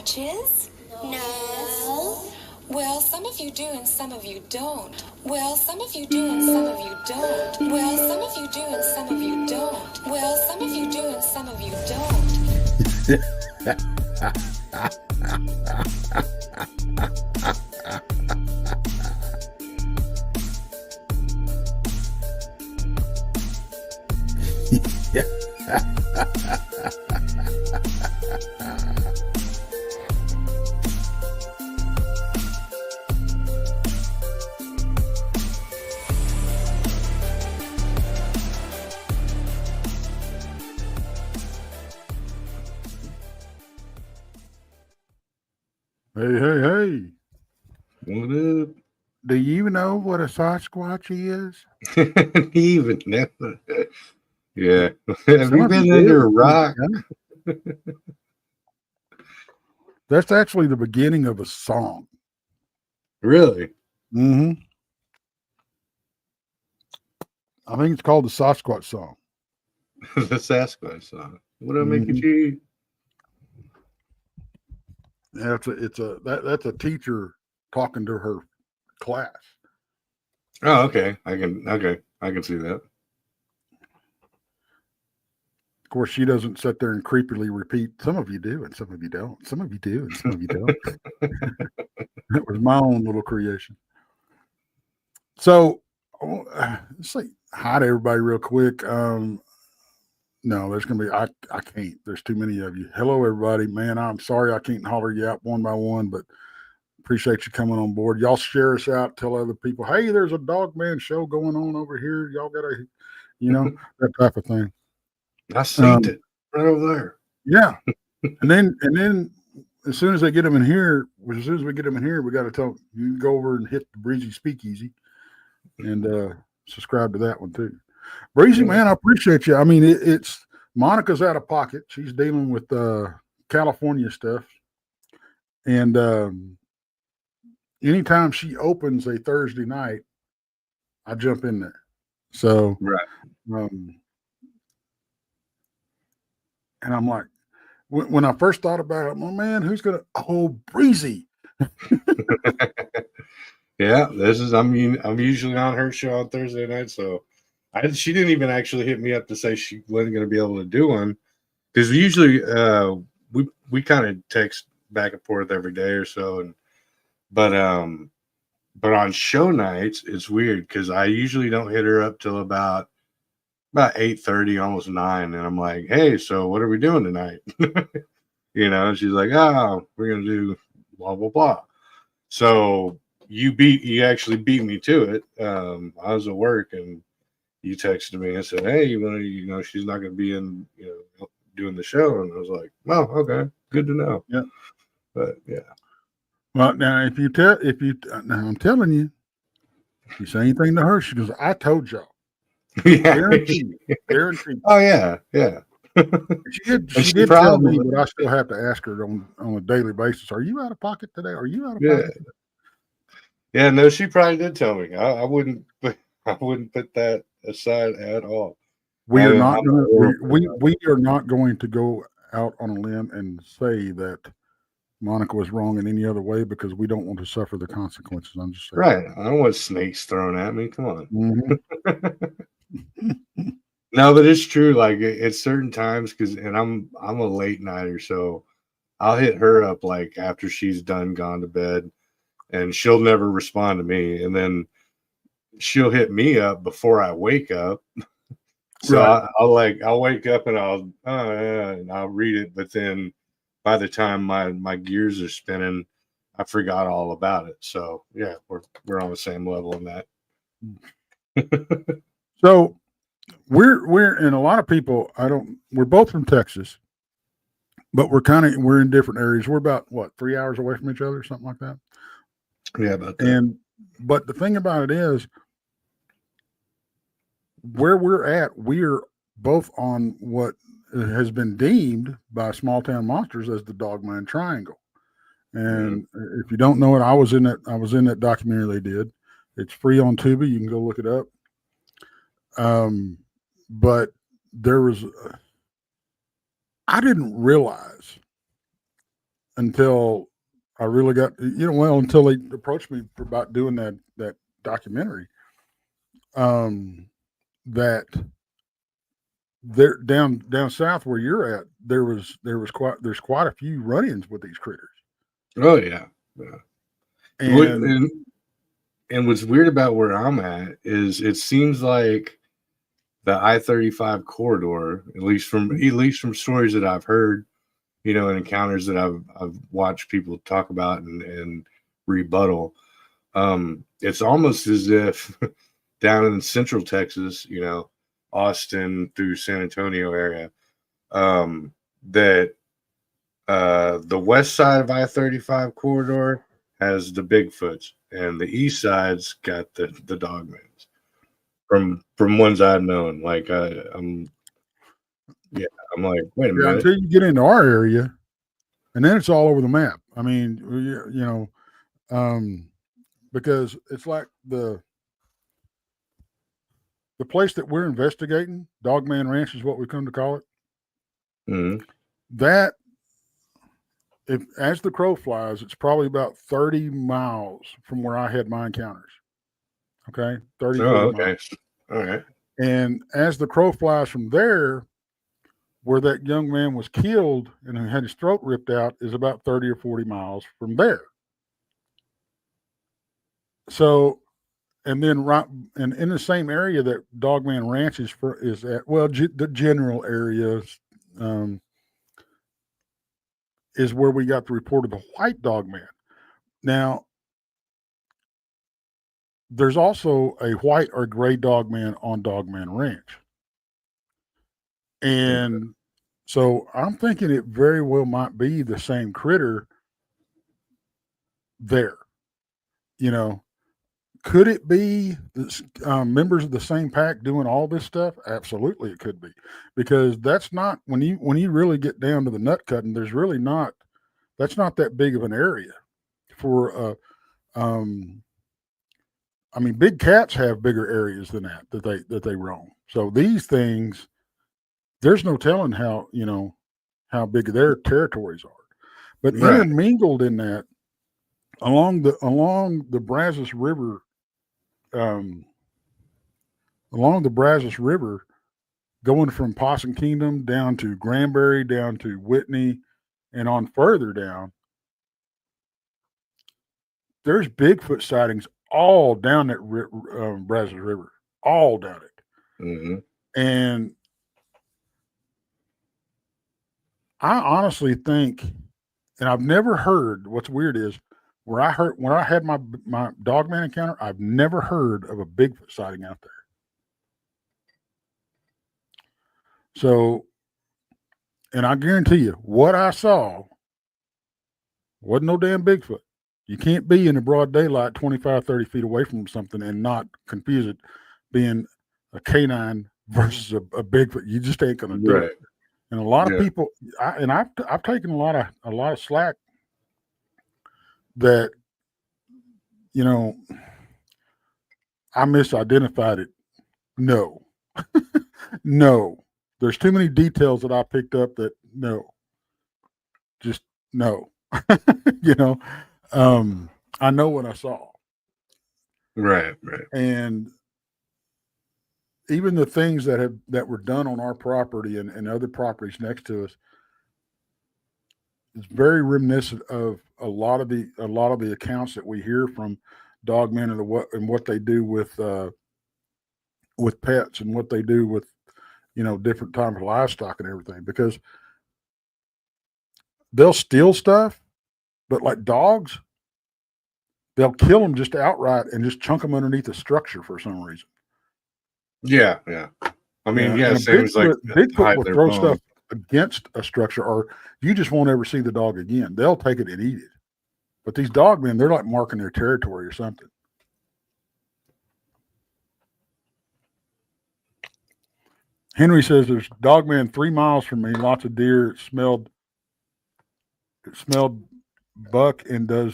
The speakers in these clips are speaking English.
Sasquatches? No. Well, some of you do and some of you don't. Well, some of you do and some of you don't. Well, some of you do and some of you don't. Well, some of you do and some of you Hey. What up? Do you know what a Sasquatch is? Even now. Yeah. Have Some you of been you under do, a rock? That's actually the beginning of a song. Really? Mm-hmm. I think it's called the Sasquatch song. The Sasquatch song. What I make Mhm. it you? Yeah, that's a teacher talking to her class. Oh, okay. I can see that. Of course, she doesn't sit there and creepily repeat, some of you do and some of you don't. Some of you do and some of you don't. That was my own little creation. So let's say hi to everybody real quick. No, there's gonna be I can't. There's too many of you. Hello, everybody. Man, I'm sorry I can't holler you out one by one, but appreciate you coming on board. Y'all share us out, tell other people, hey, there's a Dogman show going on over here. Y'all gotta, that type of thing. I seen it right over there. Yeah. and then as soon as they get them in here, we got to tell them, you can go over and hit the Breezy Speakeasy and subscribe to that one too. Breezy, man, I appreciate you. I mean, it's Monica's out of pocket. She's dealing with California stuff. And anytime she opens a Thursday night, I jump in there. So, right. And I'm like, when I first thought about it, man, who's going to, Breezy. Yeah, I'm usually on her show on Thursday night. So she didn't even actually hit me up to say she wasn't going to be able to do one. Because usually we kind of text back and forth every day or so. But on show nights, it's weird because I usually don't hit her up till about 8:30, almost 9, and I'm like, hey, so what are we doing tonight? She's like, oh, we're gonna do blah blah blah. So you actually beat me to it. I was at work and you texted me and said, hey, she's not gonna be in doing the show, and I was like, oh, okay, good to know. Yeah. But yeah. Well, now I'm telling you, if you say anything to her, she goes, I told y'all. Yeah. Guaranteed. Oh yeah. She did tell me, but I still have to ask her on a daily basis, are you out of pocket today? Are you out of pocket today? Yeah, no, she probably did tell me. I wouldn't put that aside at all. We are not going to go out on a limb and say that Monica was wrong in any other way because we don't want to suffer the consequences. I'm just saying. Right. I don't want snakes thrown at me. Come on. Mm-hmm. No, but it's true. Like at certain times, and I'm a late nighter, so I'll hit her up like after she's gone to bed, and she'll never respond to me, and then she'll hit me up before I wake up. So right. I'll wake up and I'll read it, but then by the time my gears are spinning, I forgot all about it. So yeah, we're on the same level in that. So we're and a lot of people we're both from Texas, but we're in different areas. We're about 3 hours away from each other, something like that. Yeah, about that. But the thing about it is, where we're at, we're both on what has been deemed by Small Town Monsters as the Dogman Triangle. And if you don't know it, I was in that documentary they did. It's free on Tubi. You can go look it up. But there was, I didn't realize until I really got, until they approached me about doing that documentary. That there down south where you're at, there's quite a few run-ins with these critters. Oh yeah. And And what's weird about where I'm at is it seems like the I-35 corridor, at least from stories that I've heard, and encounters that I've watched people talk about and rebuttal. It's almost as if down in Central Texas, Austin through San Antonio area, that the west side of I-35 corridor has the Bigfoots, and the east side's got the Dogmans. From ones I've known, like I'm like, wait a minute. Until you get into our area, and then it's all over the map. I mean, because it's like the place that we're investigating, Dogman Ranch is what we come to call it. Mm-hmm. That, as the crow flies, it's probably about 30 miles from where I had my encounters. Okay, 30 miles. All right. And as the crow flies from there, where that young man was killed and had his throat ripped out, is about 30 or 40 miles from there. So, and then and in the same area that Dogman Ranch is at, the general area is where we got the report of the white dogman. Now, there's also a white or gray dogman on Dogman Ranch. And so I'm thinking it very well might be the same critter there. Could it be members of the same pack doing all this stuff? Absolutely, it could be, because that's not when you really get down to the nut cutting. There's really not. That's not that big of an area for. I mean, big cats have bigger areas than that they roam. So these things, there's no telling how big their territories are. But intermingled in that, along the Brazos River. Along the Brazos River, going from Possum Kingdom down to Granbury, down to Whitney, and on further down, there's Bigfoot sightings all down that Brazos River, all down it. Mm-hmm. And I honestly think, and I've never heard, what's weird is, when I had my Dogman encounter, I've never heard of a Bigfoot sighting out there. So, and I guarantee you, what I saw wasn't no damn Bigfoot. You can't be in the broad daylight 25, 30 feet away from something and not confuse it being a canine versus a Bigfoot. You just ain't going to do it. And a lot of people, I've taken a lot of slack that, I misidentified it. No, no, there's too many details that I picked up that just no, I know what I saw. Right. And even the things that were done on our property and other properties next to us, it's very reminiscent of a lot of the accounts that we hear from dogmen and what they do with pets and what they do with different types of livestock and everything, because they'll steal stuff, but like dogs, they'll kill them just outright and just chunk them underneath the structure for some reason. Yeah. I mean, Bigfoot will throw stuff against a structure, or you just won't ever see the dog again. They'll take it and eat it. But these dogmen, they're like marking their territory or something. Henry says there's dogman 3 miles from me, lots of deer. It smelled buck and doe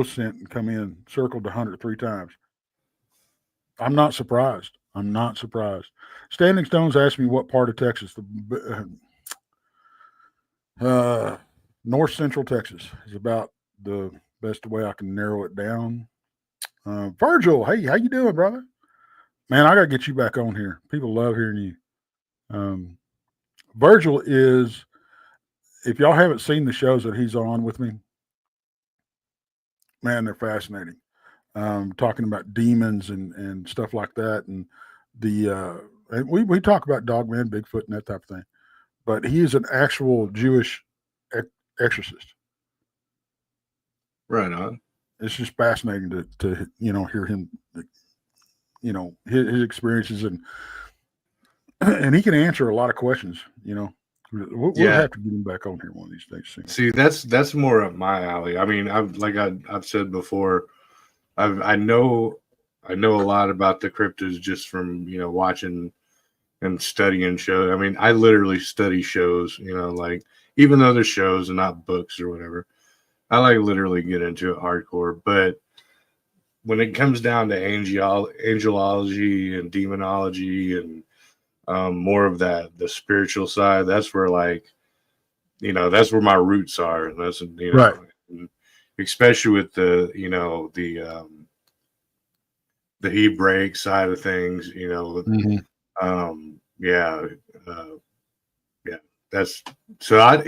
scent and come in, circled the 100 3 times. I'm not surprised. Standing Stones asked me what part of Texas. North Central Texas is about the best way I can narrow it down. Virgil, hey, how you doing, brother? Man, I gotta get you back on here. People love hearing you. Virgil is, if y'all haven't seen the shows that he's on with me, man, they're fascinating. Talking about demons and stuff like that, and and we talk about Dogman, Bigfoot, and that type of thing. But he is an actual Jewish exorcist. Right on. It's just fascinating to hear him, his experiences, and he can answer a lot of questions. We'll have to get him back on here one of these days soon. See, that's more up my alley. I mean, I've said before, I know a lot about the cryptids just from watching and studying shows. I mean, I literally study shows. Like even though they're shows and not books or whatever, I like literally get into it hardcore. But when it comes down to angelology and demonology and more of that, the spiritual side, that's where that's where my roots are. And that's right. Especially with the Hebraic side of things, Mm-hmm. yeah. That's so.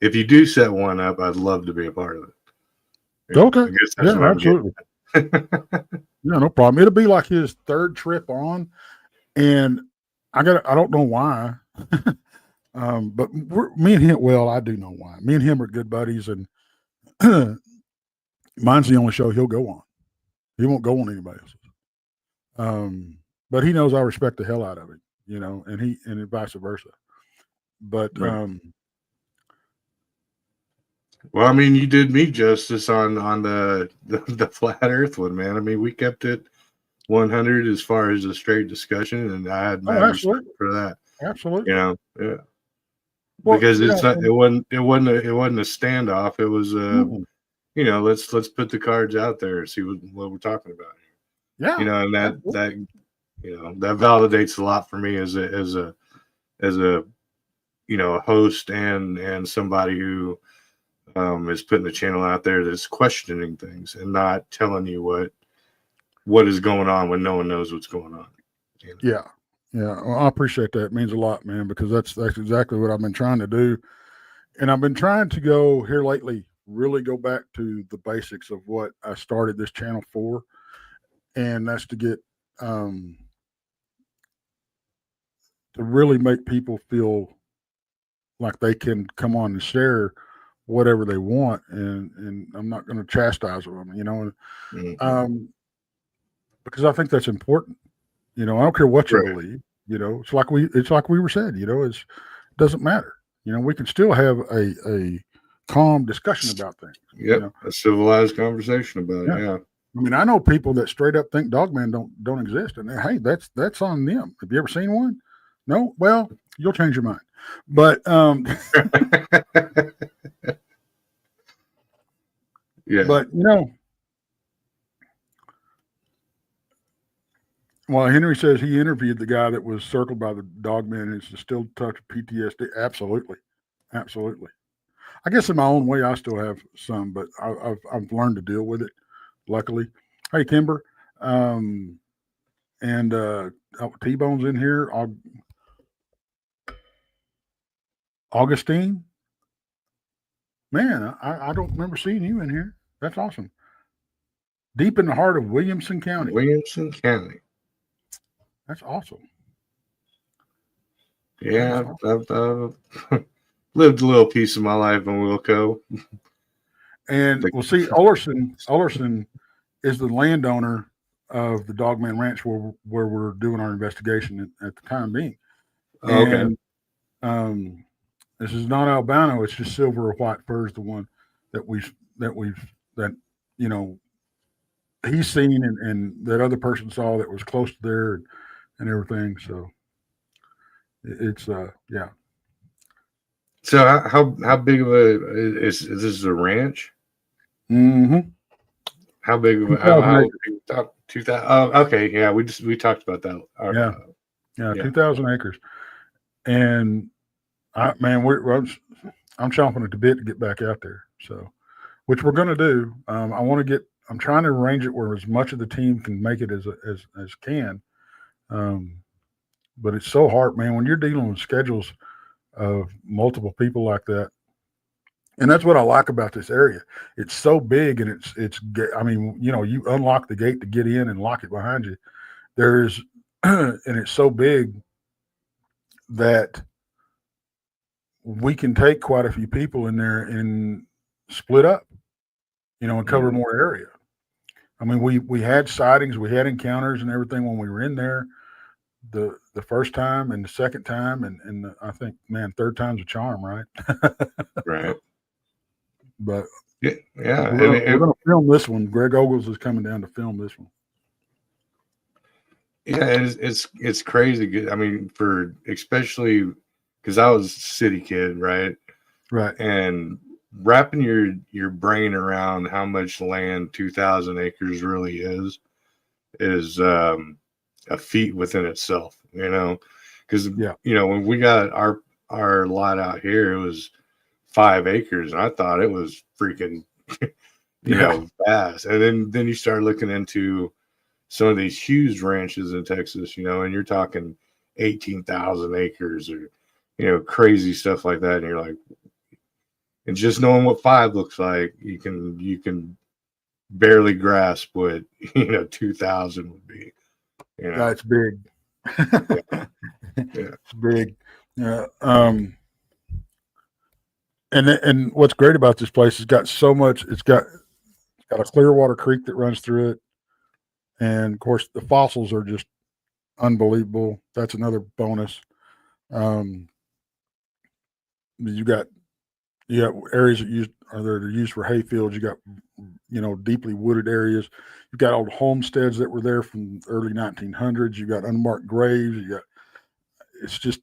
If you do set one up, I'd love to be a part of it. Okay. I guess that's what absolutely. Yeah, no problem. It'll be like his third trip on, and I don't know why, but me and him. Well, I do know why. Me and him are good buddies, and mine's the only show he'll go on. He won't go on anybody else's. But he knows I respect the hell out of it, and vice versa. But right. Well, I mean, you did me justice on the flat Earth one, man. I mean, we kept it 100 as far as a straight discussion, and I had mad respect for that. Absolutely, yeah. Well, because it wasn't a standoff. It was let's put the cards out there and see what we're talking about here. Yeah, and that validates a lot for me as a host and somebody who is putting the channel out there that's questioning things and not telling you what is going on when no one knows what's going on. Yeah. Well, I appreciate that. It means a lot, man, because that's exactly what I've been trying to do. And I've been trying to go here lately, really go back to the basics of what I started this channel for. And that's to get, to really make people feel like they can come on and share whatever they want. And I'm not going to chastise them, Mm-hmm. Because I think that's important. I don't care what you believe. It's like we were said. It doesn't matter. We can still have a calm discussion about things. Yep, a civilized conversation about it. Yeah. I mean, I know people that straight up think Dogman don't exist, and hey, that's on them. Have you ever seen one? No. Well, you'll change your mind. But yeah. But well, Henry says he interviewed the guy that was circled by the Dogman and is still touched PTSD. Absolutely. I guess in my own way, I still have some, but I've learned to deal with it. Luckily. Hey, Kimber, and T-Bone's in here. Augustine, man, I don't remember seeing you in here. That's awesome. Deep in the heart of Williamson County. That's awesome. Yeah, I've lived a little piece of my life in Wilco. And we'll see, Ullerson is the landowner of the Dogman Ranch where we're doing our investigation at the time being. Okay. And this is not albino; it's just silver or white fur is the one that he's seen and that other person saw that was close to there and everything. So it's yeah. So how big of is this a ranch? Mm-hmm. How big of a 2,000? Okay, yeah, we talked about that. Yeah, 2,000 acres, and I I'm chomping at the bit to get back out there. So, which we're going to do. I'm trying to arrange it where as much of the team can make it as can. Um, but it's so hard, man, when you're dealing with schedules of multiple people like that. And that's what I like about this area. It's so big, and I mean, you unlock the gate to get in and lock it behind you. There's, and it's so big that we can take quite a few people in there and split up, and cover more area. I mean, we had sightings, we had encounters and everything when we were in there the first time and the second time, and I think, man, third time's a charm, right? Right. But yeah, we're gonna film this one. Greg Ogles is coming down to film this one. Yeah, it's crazy. I mean, especially because I was a city kid, right? Right. And wrapping your brain around how much land 2,000 acres really is a feat within itself, because when we got our lot out here, it was 5 acres, and I thought it was freaking vast. And then you start looking into some of these huge ranches in Texas, and you're talking 18,000 acres or crazy stuff like that, and you're like, and just knowing what 5 looks like, you can barely grasp what 2,000 would be. That's big. Yeah. It's big. Yeah. And what's great about this place is got so much. It's got a Clearwater Creek that runs through it, and of course the fossils are just unbelievable. That's another bonus. You got areas that are used for hay fields. You got deeply wooded areas. You've got old homesteads that were there from the early 1900s. You got unmarked graves. It's just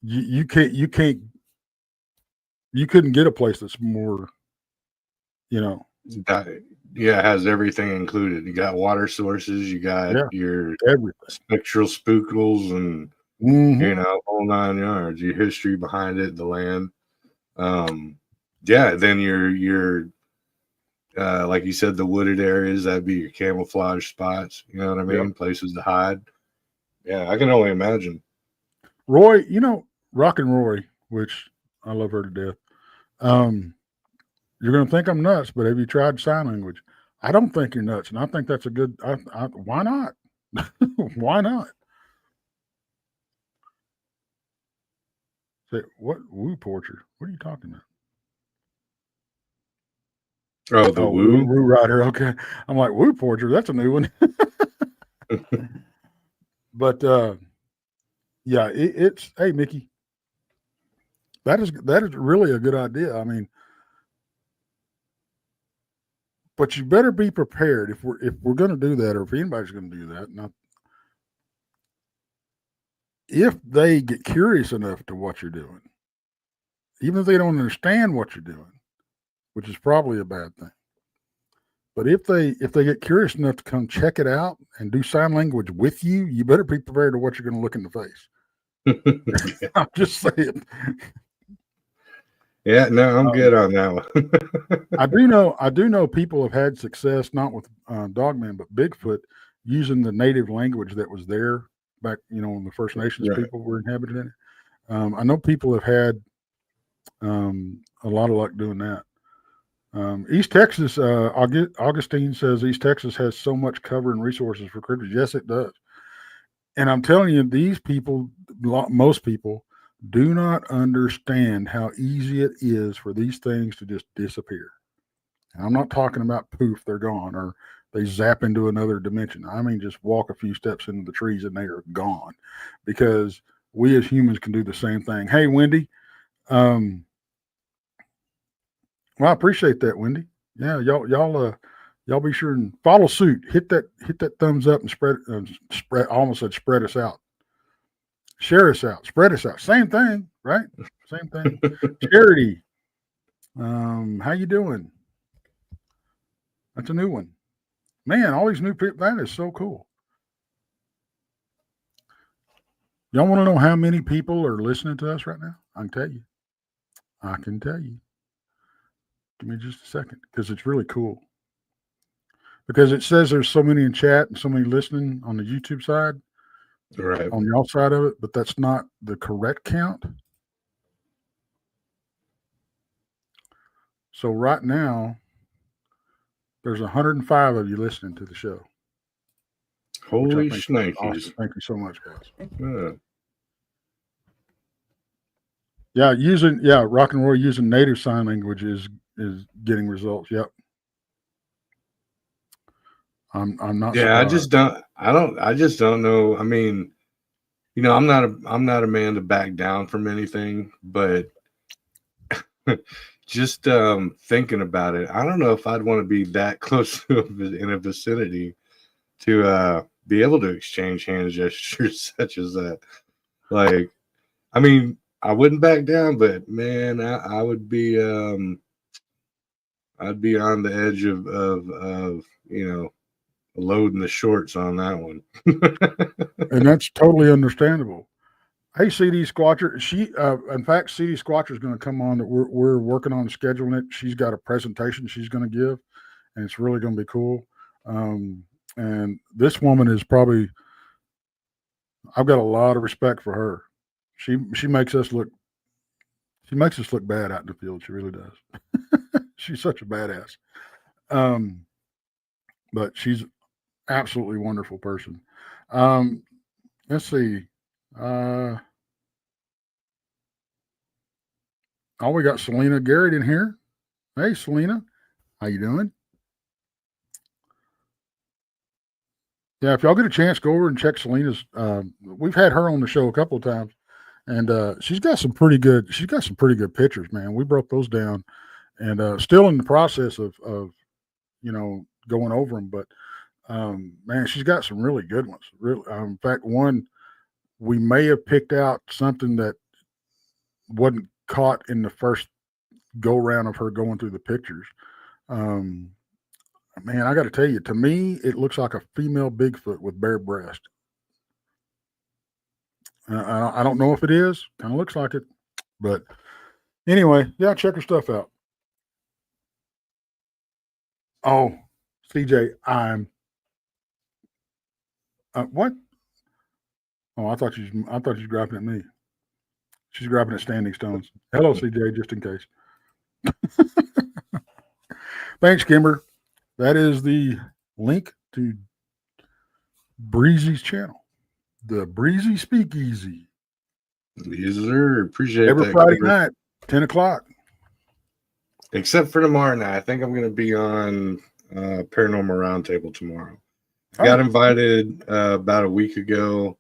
you couldn't get a place that's more, It has everything included. You got water sources, you got your everything, spectral spookles, and whole 9 yards. Your history behind it, the land. Then your like you said, the wooded areas, that'd be your camouflage spots. You know what I mean? Yep. Places to hide. Yeah, I can only imagine. Roy, Rockin' Roy, which I love her to death. You're going to think I'm nuts, but have you tried sign language? I don't think you're nuts, and I think that's a good. Why not? Why not? Say what? Woo Porcher? What are you talking about? Oh, the Woo Rider. Okay, I'm like Woo Porcher. That's a new one. But it's hey Mickey. That is really a good idea. I mean, but you better be prepared if we're going to do that, or if anybody's going to do that. If they get curious enough to what you're doing, even if they don't understand what you're doing, which is probably a bad thing. But if they get curious enough to come check it out and do sign language with you, you better be prepared to what you're going to look in the face. I'm just saying. Yeah, no, I'm good on that one. I do know people have had success, not with Dogman, but Bigfoot, using the native language that was there back, when the First Nations people were inhabiting it. I know people have had a lot of luck doing that. East Texas, Augustine says East Texas has so much cover and resources for cryptids. Yes, it does. And I'm telling you, these people, most people, do not understand how easy it is for these things to just disappear. And I'm not talking about poof, they're gone, or they zap into another dimension. I mean, just walk a few steps into the trees and they are gone, because we as humans can do the same thing. Hey, Wendy. Well, I appreciate that, Wendy. Yeah, y'all be sure and follow suit. Hit that thumbs up and spread. I almost said spread us out. Share us out. Spread us out. Same thing, right? Same thing. Charity. How you doing? That's a new one. Man, all these new people. That is so cool. Y'all want to know how many people are listening to us right now? I can tell you. I can tell you. Give me just a second because it's really cool. Because it says there's so many in chat and so many listening on the YouTube side, Right. on y'all side of it, but that's not the correct count. So right now, there's 105 of you listening to the show. Holy which I think is shnikes. awesome. Thank you so much, guys. Yeah. Rock and Roll using native sign language is getting results. Yep. I'm not Yeah, surprised. I just don't know. I mean, I'm not a man to back down from anything, but just thinking about it, I don't know if I'd want to be that close in a vicinity to be able to exchange hand gestures such as that. Like, I mean, I wouldn't back down, but man, I would be I'd be on the edge of loading the shorts on that one. And that's totally understandable. Hey, CD Squatcher, in fact, CD Squatcher is going to come on. That we're working on scheduling it. She's got a presentation she's going to give, and it's really going to be cool. And this woman is probably, I've got a lot of respect for her. She makes us look bad out in the field. She really does. She's such a badass. But she's absolutely wonderful person. Let's see. We got Selena Garrett in here. Hey, Selena, how you doing? Yeah, if y'all get a chance, go over and check Selena's. We've had her on the show a couple of times, and she's got some pretty good. She's got some pretty good pictures, man. We broke those down, and still in the process of going over them. But man, she's got some really good ones. Really, in fact, one we may have picked out something that wasn't caught in the first go round of her going through the pictures. Man, I got to tell you, to me, it looks like a female Bigfoot with bare breast. I don't know if it is. Kind of looks like it, but anyway, yeah, check her stuff out. Oh, CJ, I'm what? Oh, I thought you was grabbing at me. She's grabbing at Standing Stones. Hello, CJ, just in case. Thanks, Kimber. That is the link to Breezy's channel, the Breezy Speakeasy. Yes, sir. Appreciate every that. Friday night, 10 o'clock. Except for tomorrow night. I think I'm going to be on Paranormal Roundtable tomorrow. Oh. Got invited about a week ago.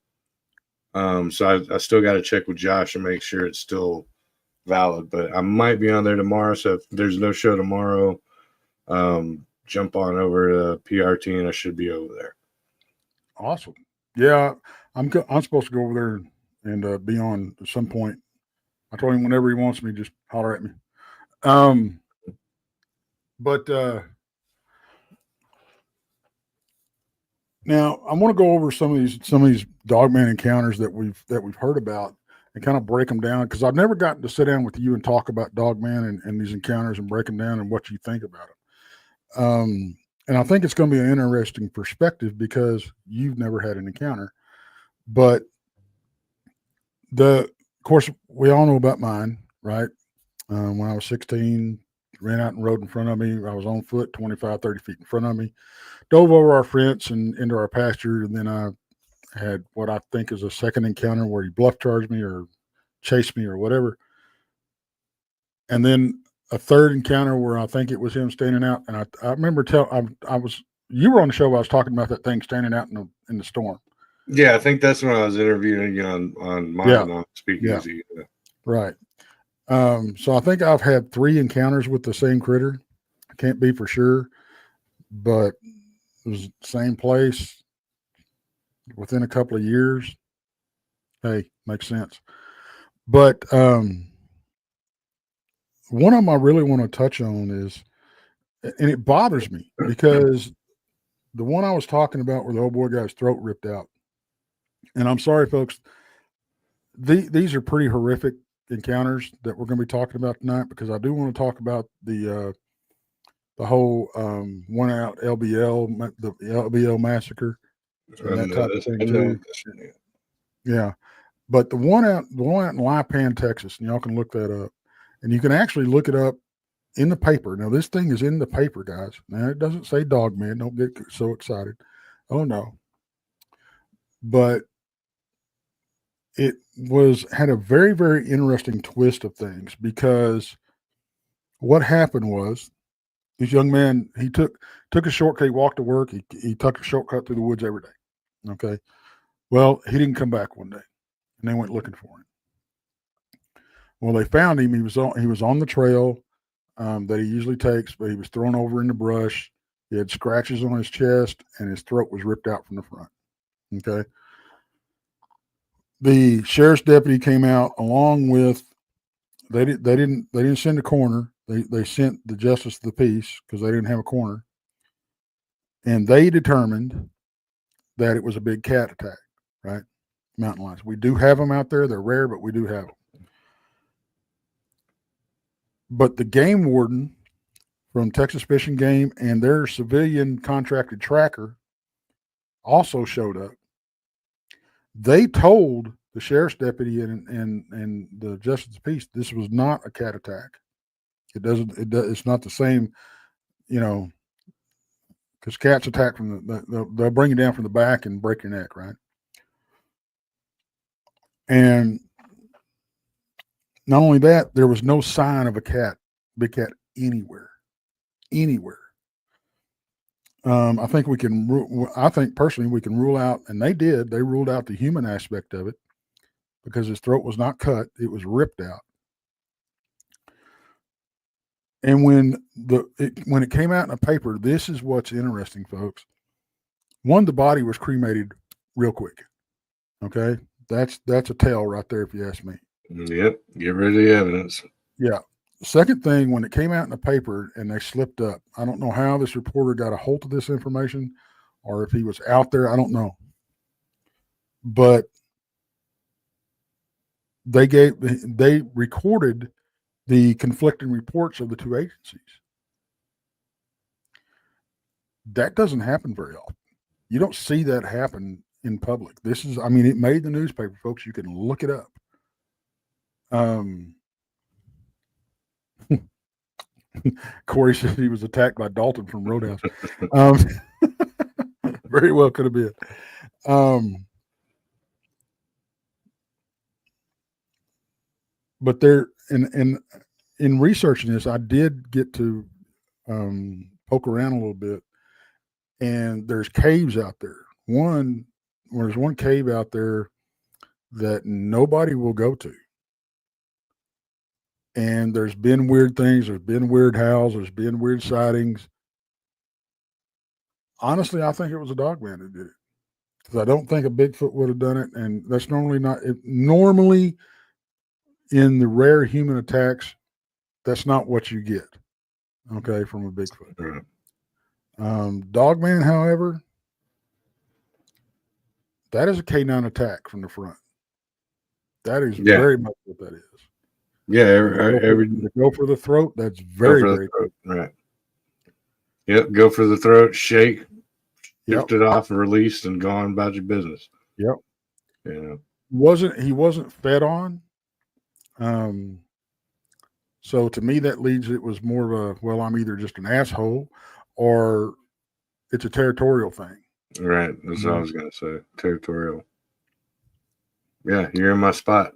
So I still got to check with Josh and make sure it's still valid. But I might be on there tomorrow. So if there's no show tomorrow, jump on over to PRT and I should be over there. Awesome. Yeah, I'm supposed to go over there and be on at some point. I told him whenever he wants me, just holler at me. But now I want to go over some of these Dgman encounters that we've heard about and kind of break them down, because I've never gotten to sit down with you and talk about Dgman and these encounters and break them down and what you think about them. And I think it's going to be an interesting perspective because you've never had an encounter. But of course, we all know about mine, right? When I was 16, ran out and rode in front of me. I was on foot 25, 30 feet in front of me, dove over our fence and into our pasture. And then I had what I think is a second encounter where he bluff charged me or chased me or whatever. And then a third encounter where I think it was him standing out. And I remember you were on the show. I was talking about that thing standing out in the storm. Yeah, I think that's when I was interviewing you on mine on Speakeasy. Yeah. Right. So I think I've had 3 encounters with the same critter. I can't be for sure, but it was the same place within a couple of years. Hey, makes sense. But one of them I really want to touch on is, and it bothers me because the one I was talking about where the old boy got his throat ripped out, and I'm sorry, folks, these are pretty horrific encounters that we're going to be talking about tonight, because I do want to talk about the whole one out the LBL massacre and that type of thing too. Yeah, but the one out in Lipan, Texas, and y'all can look that up, and you can actually look it up in the paper. Now this thing is in the paper, guys. Now it doesn't say Dgman. Don't get so excited. Oh no, but it had a very, very interesting twist of things, because what happened was this young man, he took a shortcut, he walked to work, he took a shortcut through the woods every day. Okay. Well, he didn't come back one day, and they went looking for him. Well, they found him. He was on the trail that he usually takes, but he was thrown over in the brush. He had scratches on his chest, and his throat was ripped out from the front. Okay. The sheriff's deputy came out along with, they didn't send a coroner. They sent the justice of the peace, because they didn't have a coroner, and they determined that it was a big cat attack. Right, mountain lions. We do have them out there. They're rare, but we do have them. But the game warden from Texas Fish and Game and their civilian contracted tracker also showed up. They told the sheriff's deputy and the justice of the peace this was not a cat attack. It's not the same, because cats attack from they'll bring you down from the back and break your neck, right? And not only that, there was no sign of a big cat anywhere. I think personally we can rule out, and they ruled out the human aspect of it, because his throat was not cut. It was ripped out. And when it came out in a paper, this is what's interesting, folks. One, the body was cremated real quick. Okay. That's a tell right there, if you ask me. Yep. Get rid of the evidence. Yeah. Second thing, when it came out in the paper and they slipped up, I don't know how this reporter got a hold of this information, or if he was out there, I don't know. But they recorded the conflicting reports of the two agencies. That doesn't happen very often. You don't see that happen in public. It made the newspaper, folks. You can look it up. Corey said he was attacked by Dalton from Roadhouse. Very well could have been. But there, in researching this, I did get to poke around a little bit, and there's caves out there. There's one cave out there that nobody will go to. And there's been weird things. There's been weird howls. There's been weird sightings. Honestly, I think it was a Dgman that did it, because I don't think a Bigfoot would have done it. And that's normally in the rare human attacks, that's not what you get. Okay, from a Bigfoot. Right. Dgman, however, that is a K9 attack from the front. That is very much what that is. Yeah, go for the throat. That's very, very throat. Right. Yep, go for the throat, shake, shift it off, released, and gone about your business. Yep. Yeah. He wasn't fed on. So to me, that leads, it was more of a, I'm either just an asshole, or it's a territorial thing. Right. That's what I was going to say. Territorial. Yeah, you're in my spot.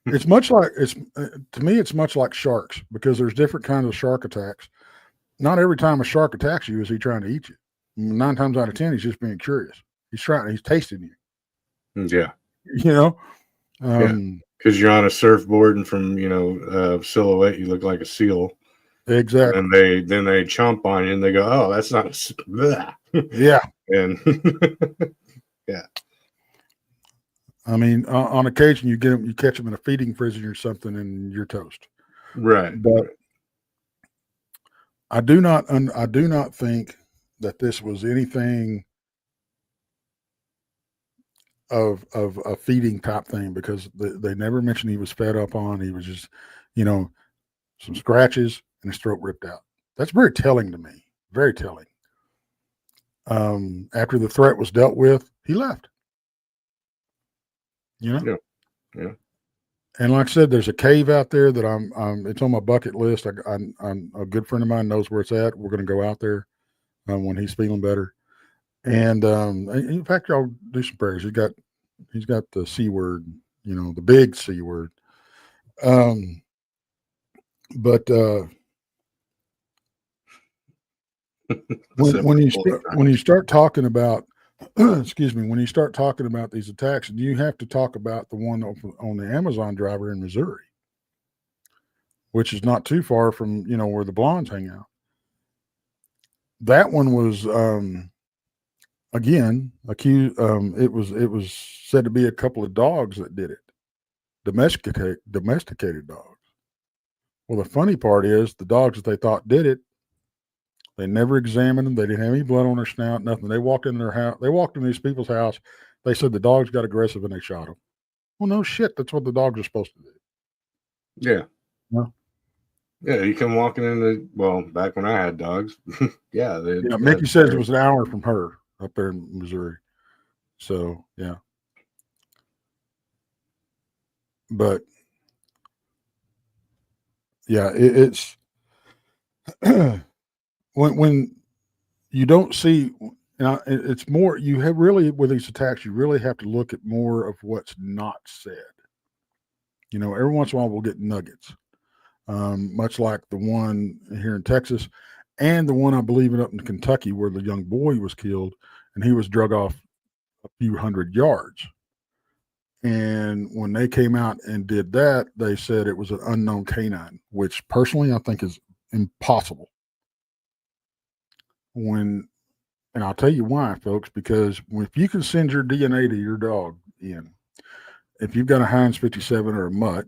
It's much like, to me, it's much like sharks, because there's different kinds of shark attacks. Not every time a shark attacks you is he trying to eat you. 9 times out of 10, he's just being curious. He's tasting you. Yeah. Because you're on a surfboard, and from silhouette you look like a seal. Exactly. And then they chomp on you, and they go, "Oh, that's not a." Yeah. And yeah. On occasion you catch them in a feeding prison or something, and you're toast. Right. But I do not think that this was anything of a feeding type thing, because they never mentioned he was fed up on. He was just, you know, some scratches and his throat ripped out. That's very telling to me. Very telling. After the threat was dealt with, he left. You know? Yeah. And like I said, there's a cave out there that it's on my bucket list. I'm a good friend of mine knows where it's at. We're going to go out there when he's feeling better. And in fact, y'all do some prayers. He's got the C word, you know, the big C word. But when you start talking about excuse me, when you start talking about these attacks, you have to talk about the one on the Amazon driver in Missouri, which is not too far from, you know, where the blondes hang out. That one was again accused. It was said to be a couple of dogs that did it, domesticated dogs. Well, the funny part is the dogs that they thought did it, they never examined them. They didn't have any blood on their snout, nothing. They walked in their house. They walked in these people's house. They said the dogs got aggressive and they shot them. Well, no shit. That's what the dogs are supposed to do. Yeah. No. Yeah, you come walking in back when I had dogs. Yeah. Mickey says it was an hour from her up there in Missouri. So, yeah. But, yeah, it's when you don't see, it's more, you have really, with these attacks, you really have to look at more of what's not said. You know, every once in a while we'll get nuggets, much like the one here in Texas and the one I believe up in Kentucky where the young boy was killed and he was drug off a few hundred yards. And when they came out and did that, they said it was an unknown canine, which personally I think is impossible. And I'll tell you why, folks, because if you can send your DNA to your dog if you've got a Heinz 57 or a mutt,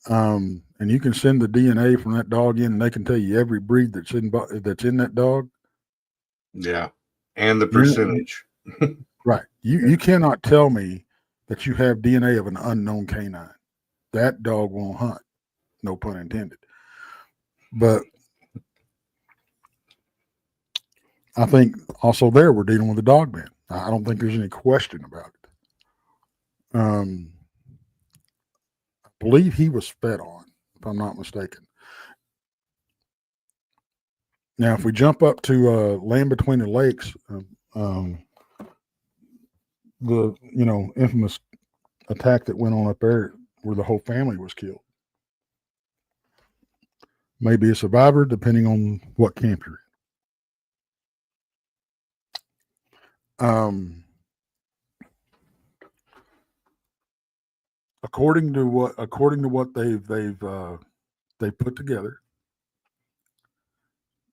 and you can send the DNA from that dog in, and they can tell you every breed that's in that dog. Yeah, and the percentage. Right. You cannot tell me that you have DNA of an unknown canine. That dog won't hunt. No pun intended. But I think also there we're dealing with a dog man. I don't think there's any question about it. I believe he was fed on, if I'm not mistaken. Now, if we jump up to Land Between the Lakes, the infamous attack that went on up there where the whole family was killed. Maybe a survivor, depending on what camp you're in. According to what they put together,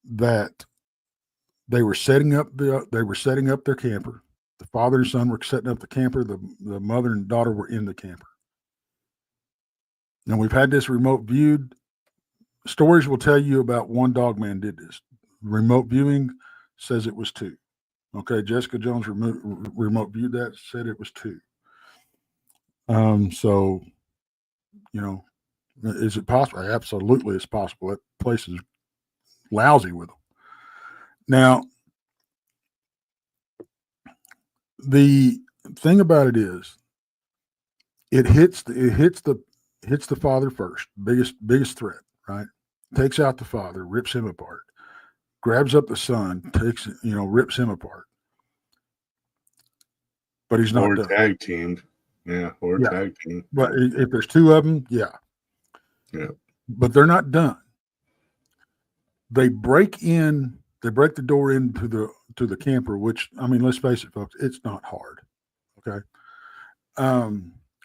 that they were setting up their camper. The father and son were setting up the camper. The mother and daughter were in the camper. And we've had this remote viewed. Stories will tell you about one dog man did this. Remote viewing says it was 2. Okay, Jessica Jones remote viewed that, said it was 2. So, is it possible? Absolutely, it's possible. That place is lousy with them. Now, the thing about it is, it hits the father first. Biggest threat, right? Takes out the father, rips him apart. Grabs up the son, rips him apart. But he's not done. Tag teamed. Yeah, tag team. But if there's 2 of them, yeah. But they're not done. They break the door into the camper, which, I mean, let's face it, folks, it's not hard. Okay.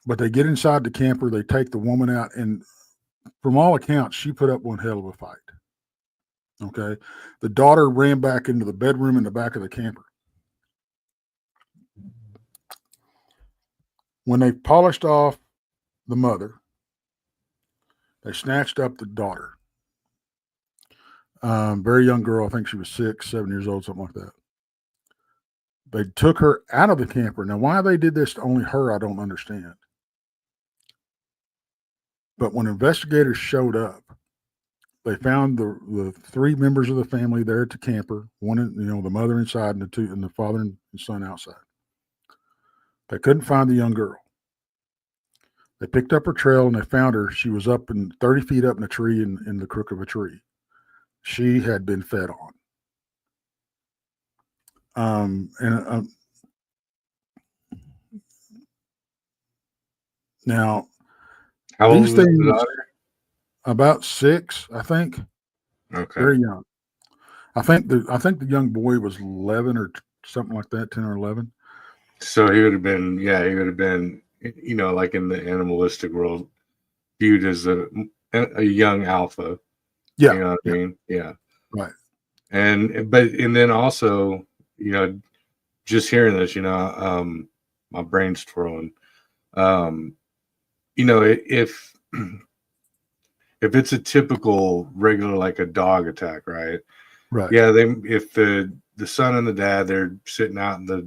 But they get inside the camper, they take the woman out, and from all accounts, she put up one hell of a fight. Okay. The daughter ran back into the bedroom in the back of the camper. When they polished off the mother, they snatched up the daughter. Very young girl. I think she was 6, 7 years old, something like that. They took her out of the camper. Now, why they did this to only her, I don't understand. But when investigators showed up, they found the three members of the family there at the camper. One, the mother inside, and the father and son outside. They couldn't find the young girl. They picked up her trail and they found her. She was up 30 feet up in a tree in the crook of a tree. She had been fed on. Now, How old these was the things, daughter? about 6, I think. Okay. Very young. I think the young boy was 11 or something like that, 10 or 11. So he would have been, like in the animalistic world, viewed as a young alpha. Yeah. You know what I mean? Yeah. Right. And then also, just hearing this, my brain's twirling. If it's a typical regular, like a dog attack, right? Right. Yeah. If the son and the dad, they're sitting out in the,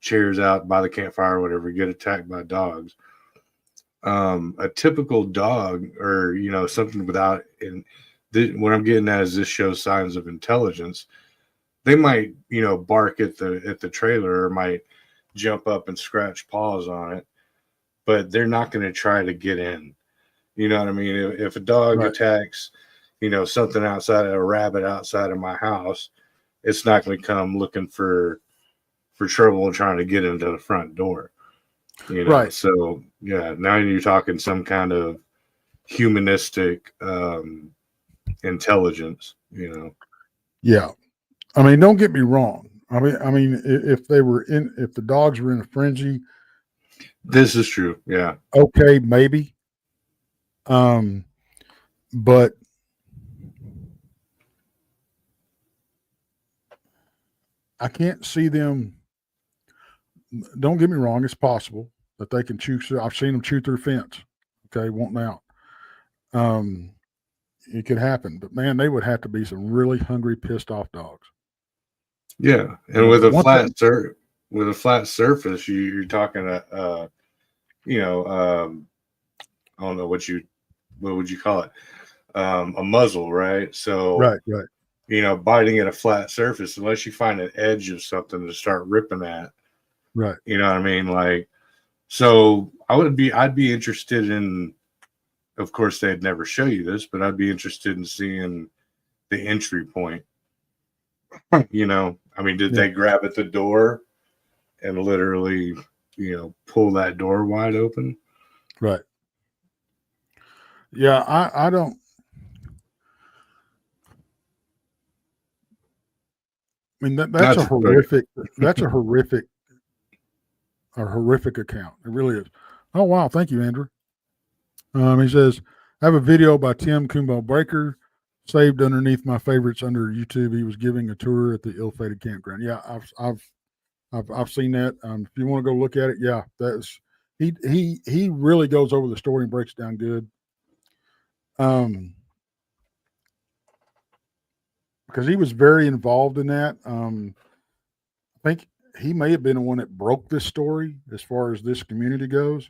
chairs out by the campfire or whatever, get attacked by dogs. A typical dog, or something without, and what I'm getting at is this shows signs of intelligence. They might bark at the trailer, or might jump up and scratch paws on it, but they're not going to try to get in. You know what I mean? If a dog attacks something outside, a rabbit outside of my house, it's not going to come looking for trouble and trying to get into the front door. Right. So yeah, now you're talking some kind of humanistic intelligence. Yeah. I mean, don't get me wrong. I mean, if the dogs were in a frenzy, this is true. Yeah. Okay, maybe. But I can't see them. Don't get me wrong. It's possible that they can chew. I've seen them chew through fence. Okay, wanting out. It could happen, but man, they would have to be some really hungry, pissed off dogs. Yeah, and with a flat surface, you're talking I don't know what would you call it? A muzzle, right? So right. Biting at a flat surface, unless you find an edge of something to start ripping at. Right. You know what I mean? Like, so I'd be interested in, of course, they'd never show you this, but I'd be interested in seeing the entry point. I mean, did they grab at the door and literally, pull that door wide open? Right. Yeah, I don't. I mean, that's a horrific. That's a horrific account. It really is. Oh wow, thank you, Andrew. He says, I have a video by Tim Kumbo Breaker saved underneath my favorites under YouTube. He was giving a tour at the ill-fated campground. Yeah, I've seen that. If you want to go look at it, yeah, that's he really goes over the story and breaks it down good. Because he was very involved in that. I think he may have been the one that broke this story as far as this community goes.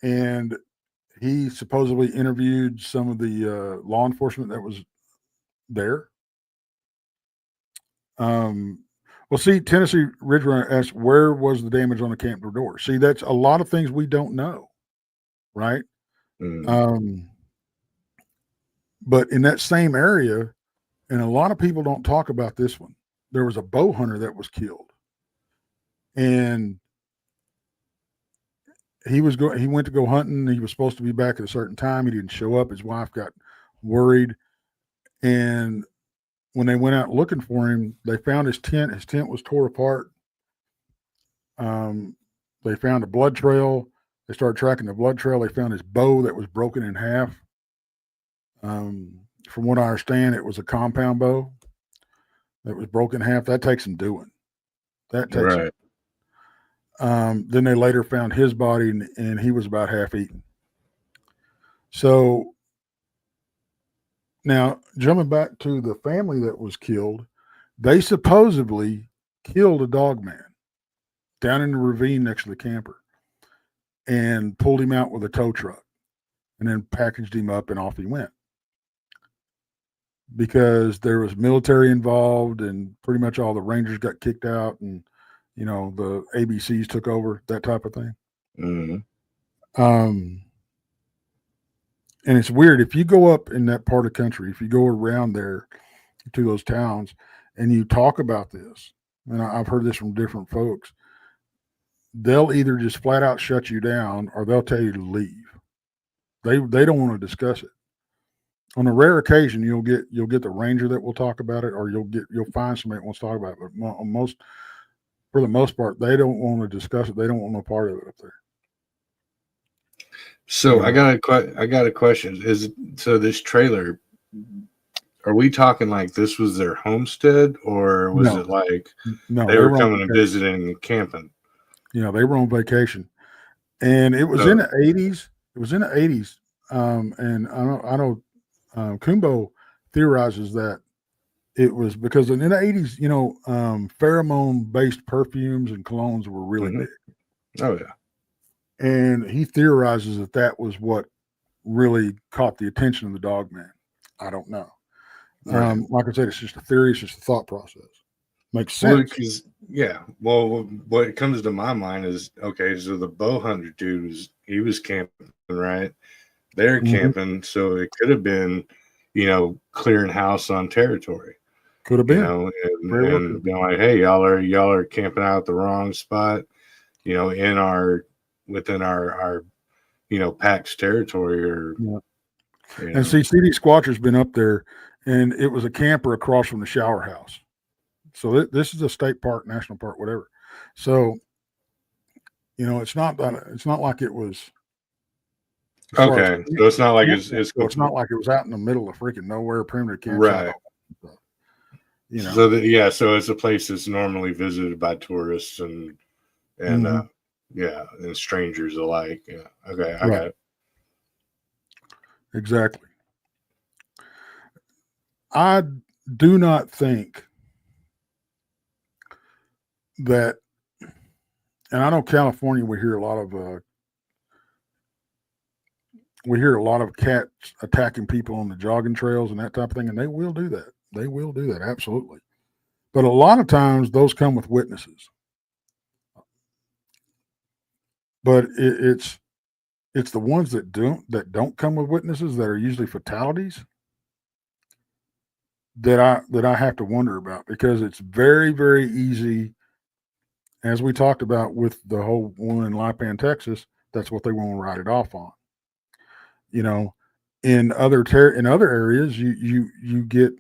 And he supposedly interviewed some of the law enforcement that was there. Well, see, Tennessee Ridge Runner asked, where was the damage on the camper door? See, that's a lot of things we don't know, right? But in that same area, and a lot of people don't talk about this one, there was a bow hunter that was killed. And he went to go hunting. He was supposed to be back at a certain time. He didn't show up. His wife got worried. And when they went out looking for him, they found his tent. His tent was tore apart. They found a blood trail. They started tracking the blood trail. They found his bow that was broken in half. From what I understand, it was a compound bow that was broken in half. That takes some doing. That takes right. Then they later found his body, and he was about half eaten. So now, jumping back to the family that was killed, They supposedly killed a dog man down in the ravine next to the camper and pulled him out with a tow truck and then packaged him up and off he went. Because there was military involved and pretty much all the Rangers got kicked out and, the ABCs took over, that type of thing. Mm-hmm. And it's weird. If you go up in that part of the country, if you go around there to those towns and you talk about this, and I've heard this from different folks, they'll either just flat out shut you down or they'll tell you to leave. They don't want to discuss it. On a rare occasion, you'll get the ranger that will talk about it, or you'll find somebody that wants to talk about it. But for the most part, they don't want to discuss it. They don't want no part of it up there. So I got a question. So this trailer, are we talking like this was their homestead, or was it like they were coming and visiting and camping? They were on vacation, and it was in the 80s. It was in the 80s, and I know Kumbo theorizes that it was because in the 80s, pheromone-based perfumes and colognes were really big. Oh yeah. And he theorizes that was what really caught the attention of the dog man. I don't know. Right. Like I said, it's just a theory. It's just a thought process. Makes sense. Well, what comes to my mind is, okay, so the bow hunter dude he was camping, right? They're camping, so it could have been, clearing house on territory. Could have been. And being like, hey, y'all are camping out at the wrong spot, within our PAX territory or And see, CD Squatcher's been up there, and it was a camper across from the shower house. So this is a state park, national park, whatever. So it's not like it was okay. So it's not like it's not like it was out in the middle of freaking nowhere, perimeter campsite. Right. So, so it's a place that's normally visited by tourists and and strangers alike. Yeah. Okay, I got it. Exactly. I do not think that, and I know California, we hear a lot of cats attacking people on the jogging trails and that type of thing, and they will do that. They will do that, absolutely. But a lot of times those come with witnesses. But it's the ones that don't come with witnesses that are usually fatalities that I have to wonder about, because it's very, very easy, as we talked about with the whole one in Lipan, Texas. That's what they want to write it off on. In other areas, you get,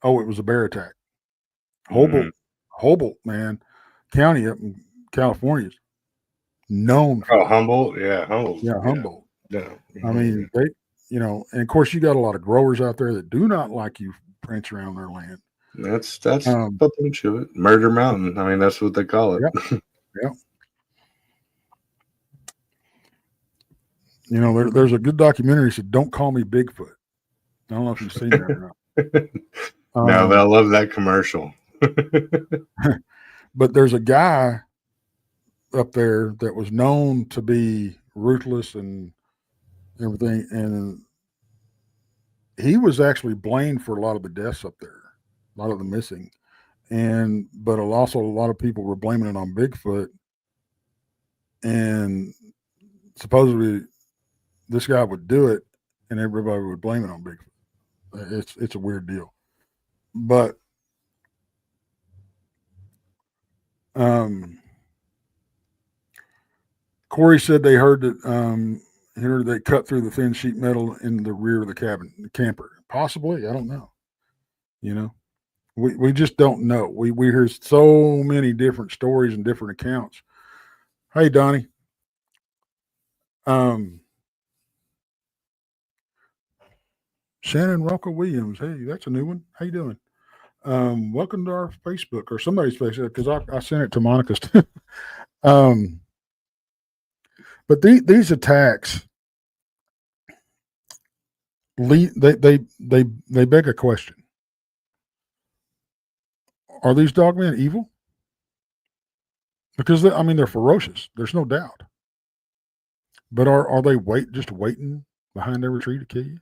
it was a bear attack. Humboldt, man, county up in California is known for Humboldt, Humboldt. Humboldt. Yeah. I mean, they, and of course you got a lot of growers out there that do not like you prance around their land. That's a bunch of it. Murder Mountain. I mean, that's what they call it. Yeah. There's a good documentary said, "Don't Call Me Bigfoot." I don't know if you've seen that or not. No, I love that commercial. But there's a guy up there that was known to be ruthless and everything, and he was actually blamed for a lot of the deaths up there, a lot of the missing, but also a lot of people were blaming it on Bigfoot, and supposedly this guy would do it, and everybody would blame it on Bigfoot. It's a weird deal, but Corey said they heard that they cut through the thin sheet metal in the rear of the camper. Possibly, I don't know. We just don't know. We hear so many different stories and different accounts. Hey, Donnie. Shannon Rocco Williams. Hey, that's a new one. How you doing? Welcome to our Facebook or somebody's Facebook, because I sent it to Monica's too. But these attacks, they beg a question. Are these dogmen evil? Because they're ferocious. There's no doubt. But are they just waiting behind every tree to kill you?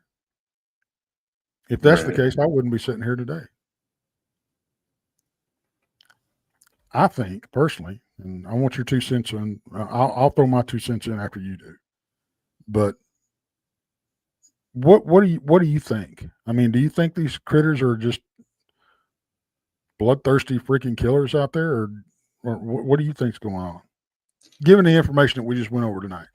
If that's the Right. case, I wouldn't be sitting here today. I think personally, and I want your 2 cents in. I'll throw my 2 cents in after you do. But what do you think? I mean, do you think these critters are just bloodthirsty freaking killers out there, or what do you think's going on? Given the information that we just went over tonight.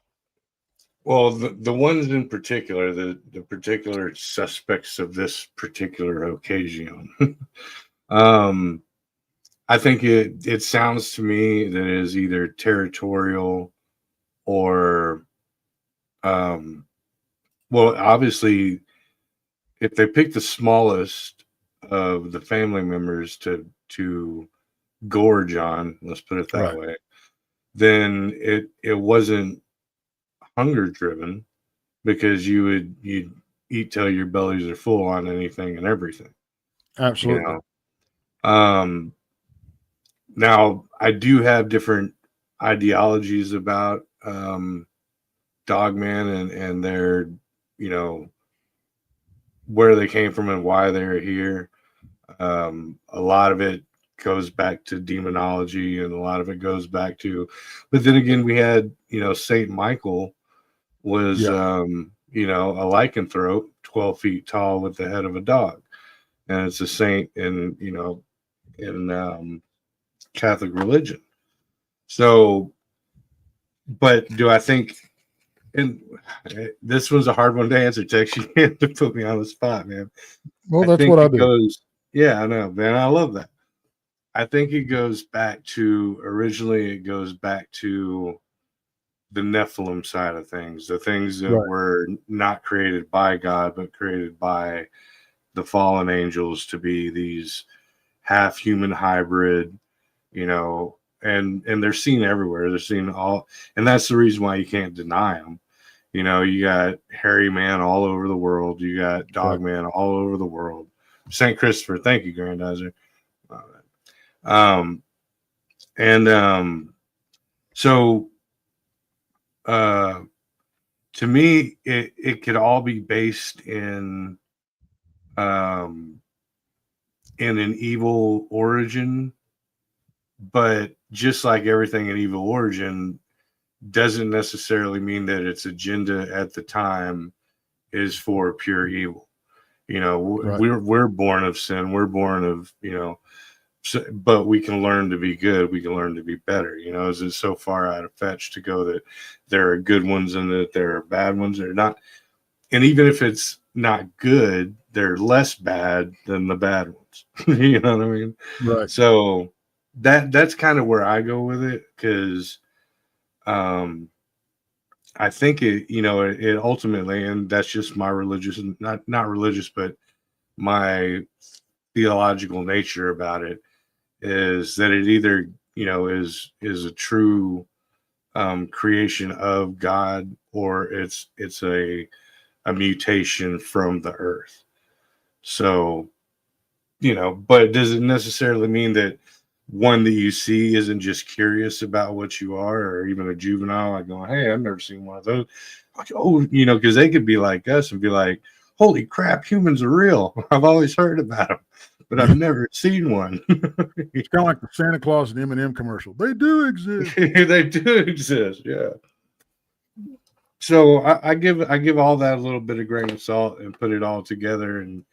Well, the ones in particular, the particular suspects of this particular occasion, I think it sounds to me that it is either territorial or, well, obviously, if they pick the smallest of the family members to gorge on, let's put it that Right. way, then it wasn't hunger driven, because you'd eat till your bellies are full on anything and everything, you Absolutely. know. Now I do have different ideologies about dogman and their, you know, where they came from and why they're here. A lot of it goes back to demonology, and a lot of it goes back to, but then again, we had, Saint Michael was, Yeah. a lycanthrope, 12 feet tall with the head of a dog. And it's a saint in Catholic religion. So, but do I think, and this was a hard one to answer, Tex. You had to put me on the spot, man. Well, I that's think what I it do. goes, yeah, I know, man. I love that. I think it goes back to, originally, it goes back to the Nephilim side of things, the things that Right. were not created by God, but created by the fallen angels to be these half human hybrid, and they're seen everywhere. They're seen all, and that's the reason why you can't deny them. You got hairy man all over the world. You got dog Right. man all over the world. St. Christopher, thank you, Grandizer. Um, and so to me, it could all be based um, in an evil origin, but just like everything in evil origin, doesn't necessarily mean that its agenda at the time is for pure evil. Right. We're born of sin. We're born of, so, but we can learn to be good. We can learn to be better. Is it so far out of fetch to go that there are good ones and that there are bad ones? They're not. And even if it's not good, they're less bad than the bad ones. You know what I mean? Right. So that's kind of where I go with it, because I think it ultimately, and that's just my religious, not religious, but my theological nature about it, is that it either is a true creation of God, or it's a mutation from the earth. So, but it doesn't necessarily mean that one that you see isn't just curious about what you are, or even a juvenile like going, hey, I've never seen one of those. Like, oh, because they could be like us and be like, holy crap, humans are real. I've always heard about them, but I've never seen one. It's kind of like the Santa Claus and M&M commercial. They do exist. They do exist, yeah. So I give all that a little bit of grain of salt and put it all together in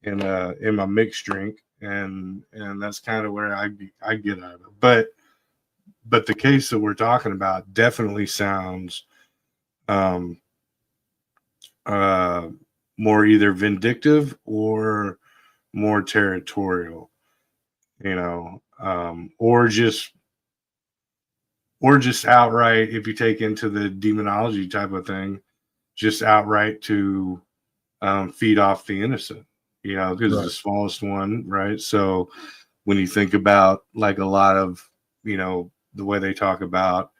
my mixed drink, and that's kind of where I get out of it. But the case that we're talking about definitely sounds more either vindictive or more territorial, or just outright, if you take into the demonology type of thing, just outright to feed off the innocent, because Right. the smallest one, right? So when you think about, like, a lot of, the way they talk about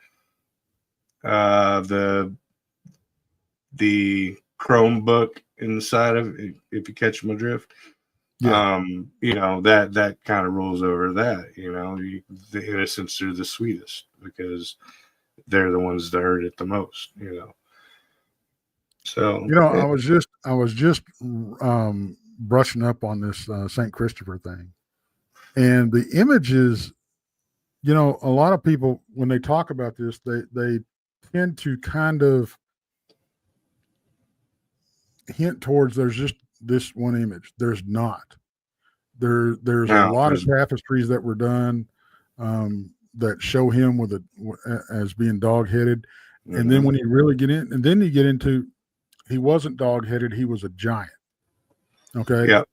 the Chromebook inside of it, if you catch my drift, You know, that kind of rules over that. You know, the innocents are the sweetest because they're the ones that hurt it the most. You know, so You know, I was just brushing up on this St. Christopher thing, and the images. You know, a lot of people when they talk about this, they tend to kind of hint towards there's just this one image. There's not. There's a now lot of tapestries that were done that show him as being dog headed, and then when you really get in, and then you get into he wasn't dog headed, he was a giant. Okay. Yep.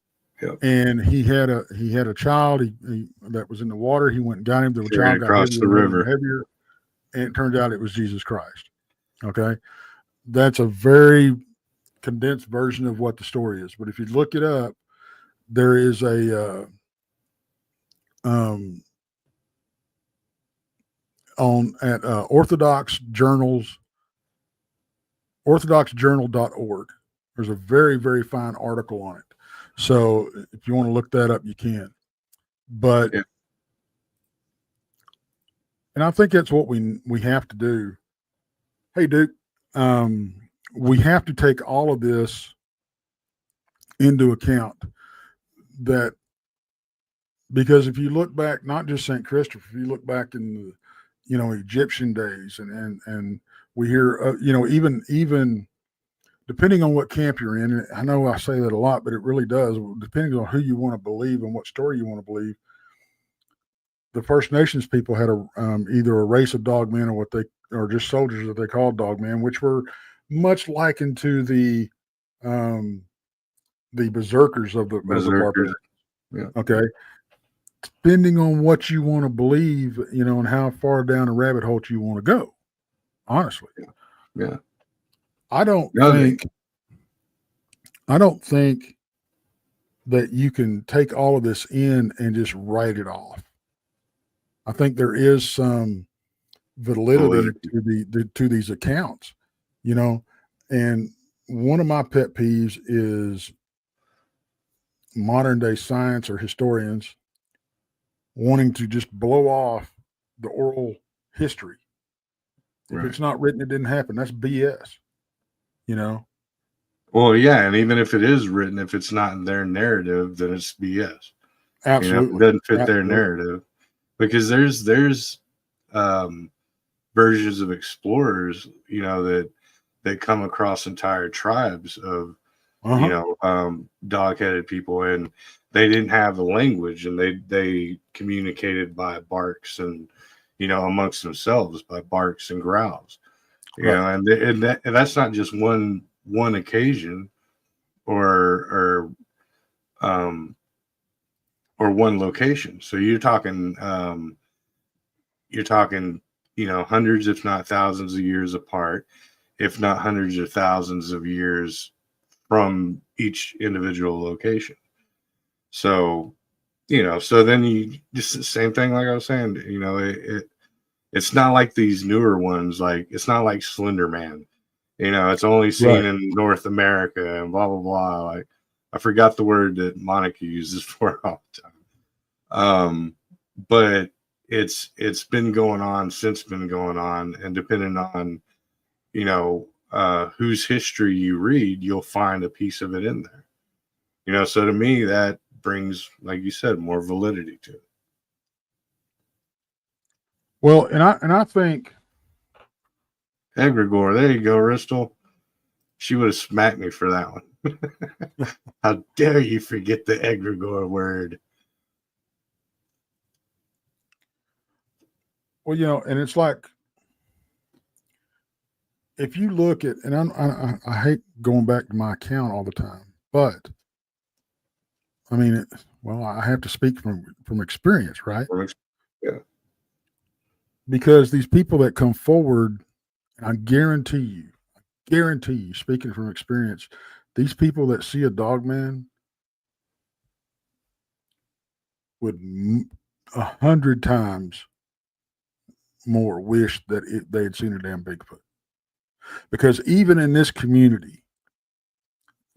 And he had a child that was in the water. He went and got him. The child got across heavier the and river. heavier, and it turned out it was Jesus Christ. Okay, that's a very condensed version of what the story is. But if you look it up, there is a at orthodoxjournal.org. There's a very, very fine article on it. So if you want to look that up, you can. But and I think that's what we have to do. Hey, Duke, we have to take all of this into account. That because if you look back, not just St. Christopher, if you look back in the Egyptian days, and we hear even depending on what camp you're in. I know I say that a lot, but it really does. Depending on who you want to believe and what story you want to believe, the First Nations people had either a race of dogmen or just soldiers that they called dogmen, which were much likened to the berserkers of the barbarians. Yeah. Okay. Depending on what you want to believe, and how far down a rabbit hole you want to go. Honestly. Yeah. I don't think that you can take all of this in and just write it off. I think there is some validity to these accounts, and one of my pet peeves is modern day science or historians wanting to just blow off the oral history. If it's not written, it didn't happen. That's BS, Well, yeah, and even if it is written, if it's not in their narrative, then it's BS. Absolutely. It doesn't fit their narrative. Because there's versions of explorers, that come across entire tribes of dog-headed people, and they didn't have a language, and they communicated by barks and amongst themselves by barks and growls, and that's not just one occasion or one location. So you're talking hundreds, if not thousands of years apart, if not hundreds of thousands of years from each individual location. So, so then you just the same thing, like I was saying, it's not like these newer ones, like it's not like Slender Man, it's only seen in North America and blah, blah, blah. Like I forgot the word that Monica uses for it all the time. But it's been going on, and depending on whose history you read, you'll find a piece of it in there. So to me, that brings, like you said, more validity to it. Well, and I think egregore, there you go, Ristel. She would have smacked me for that one. How dare you forget the egregore word? Well, and it's like, if you look at, and I hate going back to my account all the time, but I mean, I have to speak from experience, right? Yeah. Because these people that come forward, and I guarantee you, speaking from experience, these people that see a dog man would 100 times more wish that they had seen a damn Bigfoot. Because even in this community,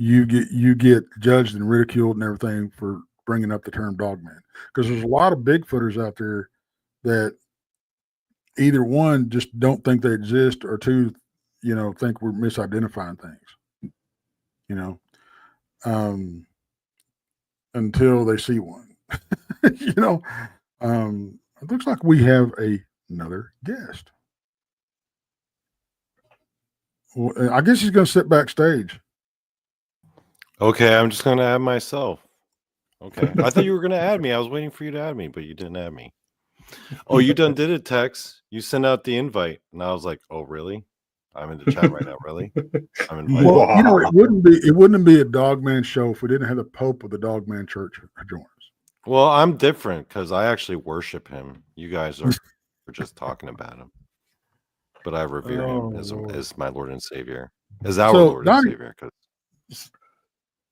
you get judged and ridiculed and everything for bringing up the term dogman, because there's a lot of Bigfooters out there that either one just don't think they exist, or two, think we're misidentifying things, you know, until they see one. you know, it looks like we have another guest. Well, I guess he's going to sit backstage. Okay, I'm just going to add myself. Okay. I thought you were going to add me. I was waiting for you to add me, but you didn't add me. Oh, you done did it, Tex. You sent out the invite. And I was like, oh, really? I'm in the chat right now. Really? I'm invited. Well, it wouldn't be a Dogman show if we didn't have the Pope of the Dogman Church join us. Well, I'm different because I actually worship him. You guys are just talking about him. But I revere him as my Lord and Savior. As our Lord and Savior.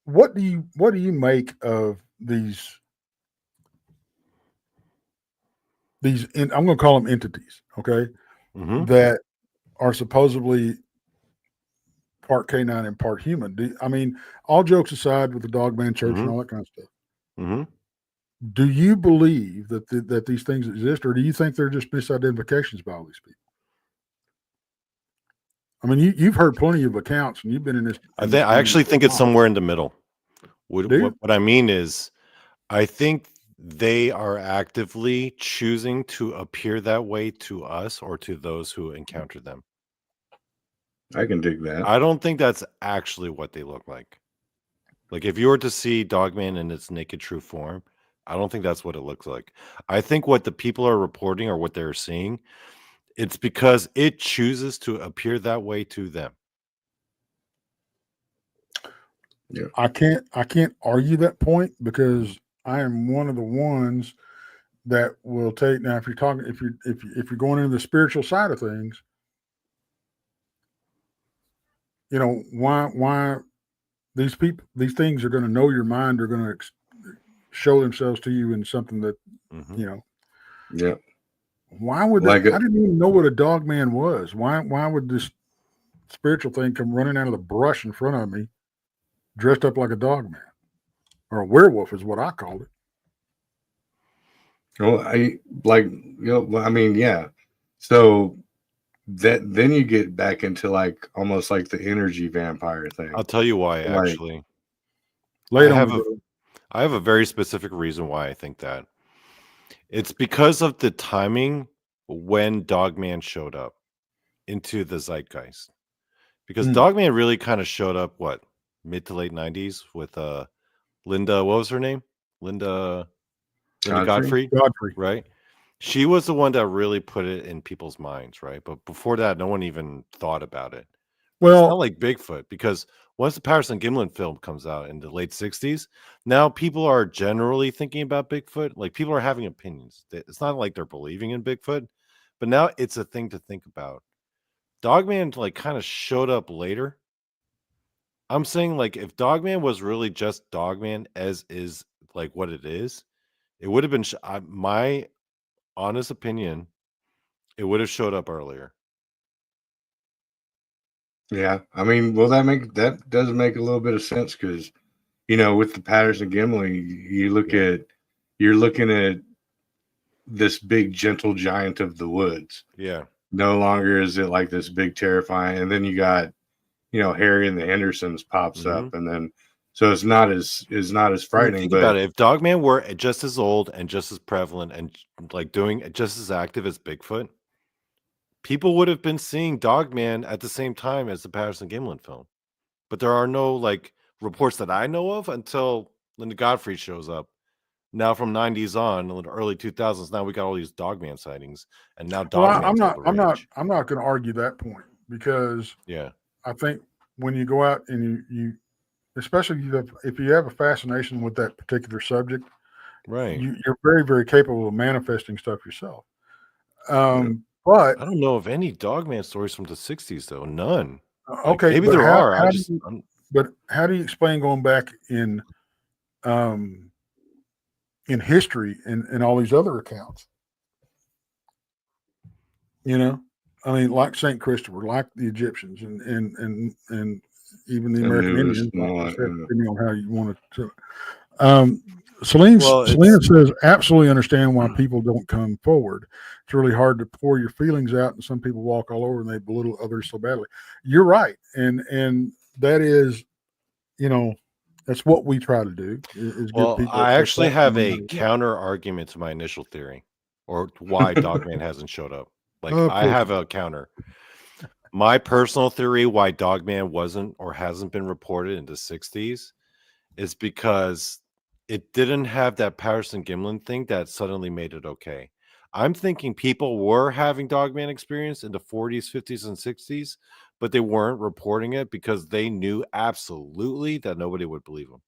What do you make of these I'm going to call them entities, okay, that are supposedly part canine and part human? I mean, all jokes aside, with the Dogman Church and all that kind of stuff, do you believe that these things exist, or do you think they're just misidentifications by all these people? I mean, you've heard plenty of accounts, and you've been in this. I actually think it's somewhere in the middle. What I mean is, I think they are actively choosing to appear that way to us or to those who encounter them. I can dig that. I don't think that's actually what they look like. Like, if you were to see Dogman in its naked true form, I don't think that's what it looks like. I think what the people are reporting or what they're seeing, it's because it chooses to appear that way to them. Yeah. I can't argue that point, because I am one of the ones that will take. Now, if you're going into the spiritual side of things, why these things are going to know your mind, are going to show themselves to you in something that, Yeah. Why would I didn't even know what a Dogman was. Why would this spiritual thing come running out of the brush in front of me, dressed up like a Dogman, or a werewolf is what I called it? Well, yeah. So then you get back into almost like the energy vampire thing. I'll tell you why. Actually, I have a very specific reason why I think that. It's because of the timing when Dogman showed up into the zeitgeist. Because Dogman really kind of showed up, mid to late 90s with Linda, what was her name? Linda Godfrey, right? She was the one that really put it in people's minds, right? But before that, no one even thought about it. Well, it's not like Bigfoot, because once the Patterson Gimlin film comes out in the late 60s, now people are generally thinking about Bigfoot. Like, people are having opinions. It's not like they're believing in Bigfoot, but now it's a thing to think about. Dogman kind of showed up later. I'm saying, if Dogman was really just Dogman as is, what it is, it would have been my honest opinion, it would have showed up earlier. Yeah, I mean, well, that does make a little bit of sense, because with the Patterson Gimlin, you're looking at this big gentle giant of the woods. Yeah. No longer is it like this big terrifying, and then you got Harry and the Hendersons pops up, and then so it's not as frightening. Think about it. If Dogman were just as old and just as prevalent and doing just as active as Bigfoot, people would have been seeing Dogman at the same time as the Patterson Gimlin film. But there are no reports that I know of until Linda Godfrey shows up. Now from 90s on, in the early 2000s, now we got all these Dogman sightings, and now Dogman's I'm not going to argue that point, because I think when you go out and you especially if you have a fascination with that particular subject, right, you're very, very capable of manifesting stuff yourself. But I don't know of any Dogman stories from the 60s, though. None. Okay, maybe there are. But how do you explain going back in history and all these other accounts? I mean, like Saint Christopher, like the Egyptians, and even the The American newest Indians, and like all you that, said, yeah. depending on how you want to. Well, Selena it's says, absolutely understand why people don't come forward. It's really hard to pour your feelings out, and some people walk all over and they belittle others so badly. You're right, and that is, that's what we try to do is give well, people I a actually have platform no a matter what. counter argument to my initial theory, or why Dogman hasn't showed up. Like, Of I course, have a counter. My personal theory why Dogman wasn't or hasn't been reported in the 60s is because it didn't have that Patterson Gimlin thing that suddenly made it okay. I'm thinking people were having Dogman experience in the 40s, 50s, and 60s, but they weren't reporting it because they knew absolutely that nobody would believe them.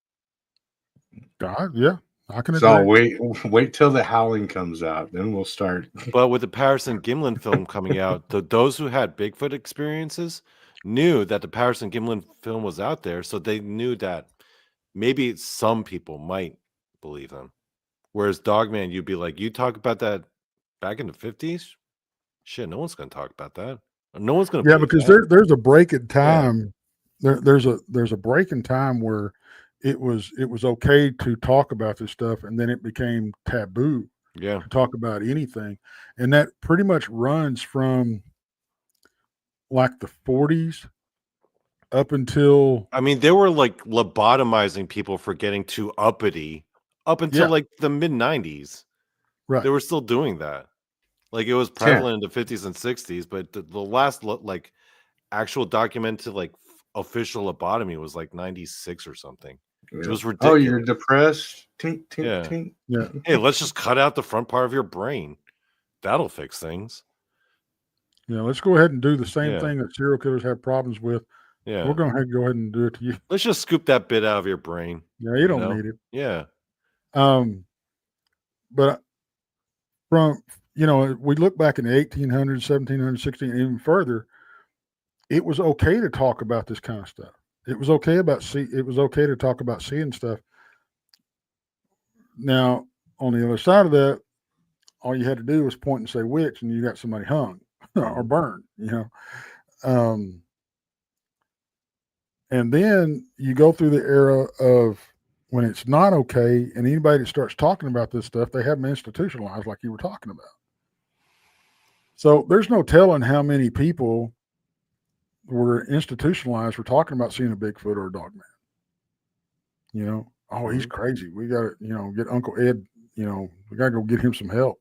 God, yeah, I can So agree. wait till the Howling comes out, then we'll start. But with the Patterson Gimlin film coming out, those who had Bigfoot experiences knew that the Patterson Gimlin film was out there, so they knew that maybe some people might believe them. Whereas Dogman, you'd be like, you talk about that back in the 50s? Shit, no one's going to talk about that. No one's going to Yeah, believe because that. there's a break in Yeah, time. There's a break in time where it was okay to talk about this stuff, and then it became taboo yeah. to talk about anything, and that pretty much runs from like the 40s up until I mean, they were like lobotomizing people for getting too uppity up until yeah, like the mid 90s. They right, were still doing that. Like, it was Yeah. prevalent in the 50s and 60s, but the last like actual documented like official lobotomy was like 96 or something. It Yeah. was Oh, you're ridiculous. depressed? Tink, tink, Yeah. tink. yeah, Hey, let's just cut out the front part of your brain. That'll fix things. yeah. Let's go ahead and do the same Yeah. thing that serial killers have problems with. We're Yeah. going to go ahead and do it to you. Let's just scoop that bit out of your brain. Yeah, you You don't know? need it. Yeah. But from we look back in the 1800s, 1700s, 16, even further. It was okay to talk about this kind of stuff. It was okay to talk about seeing stuff. Now, on the other side of that, all you had to do was point and say witch, and you got somebody hung or burned. Um, and then you go through the era of when it's not okay, and anybody that starts talking about this stuff, they have them institutionalized, like you were talking about. So there's no telling how many people were institutionalized for talking about seeing a Bigfoot or a dogman. Oh, he's crazy. We got to, get Uncle Ed, we got to go get him some help.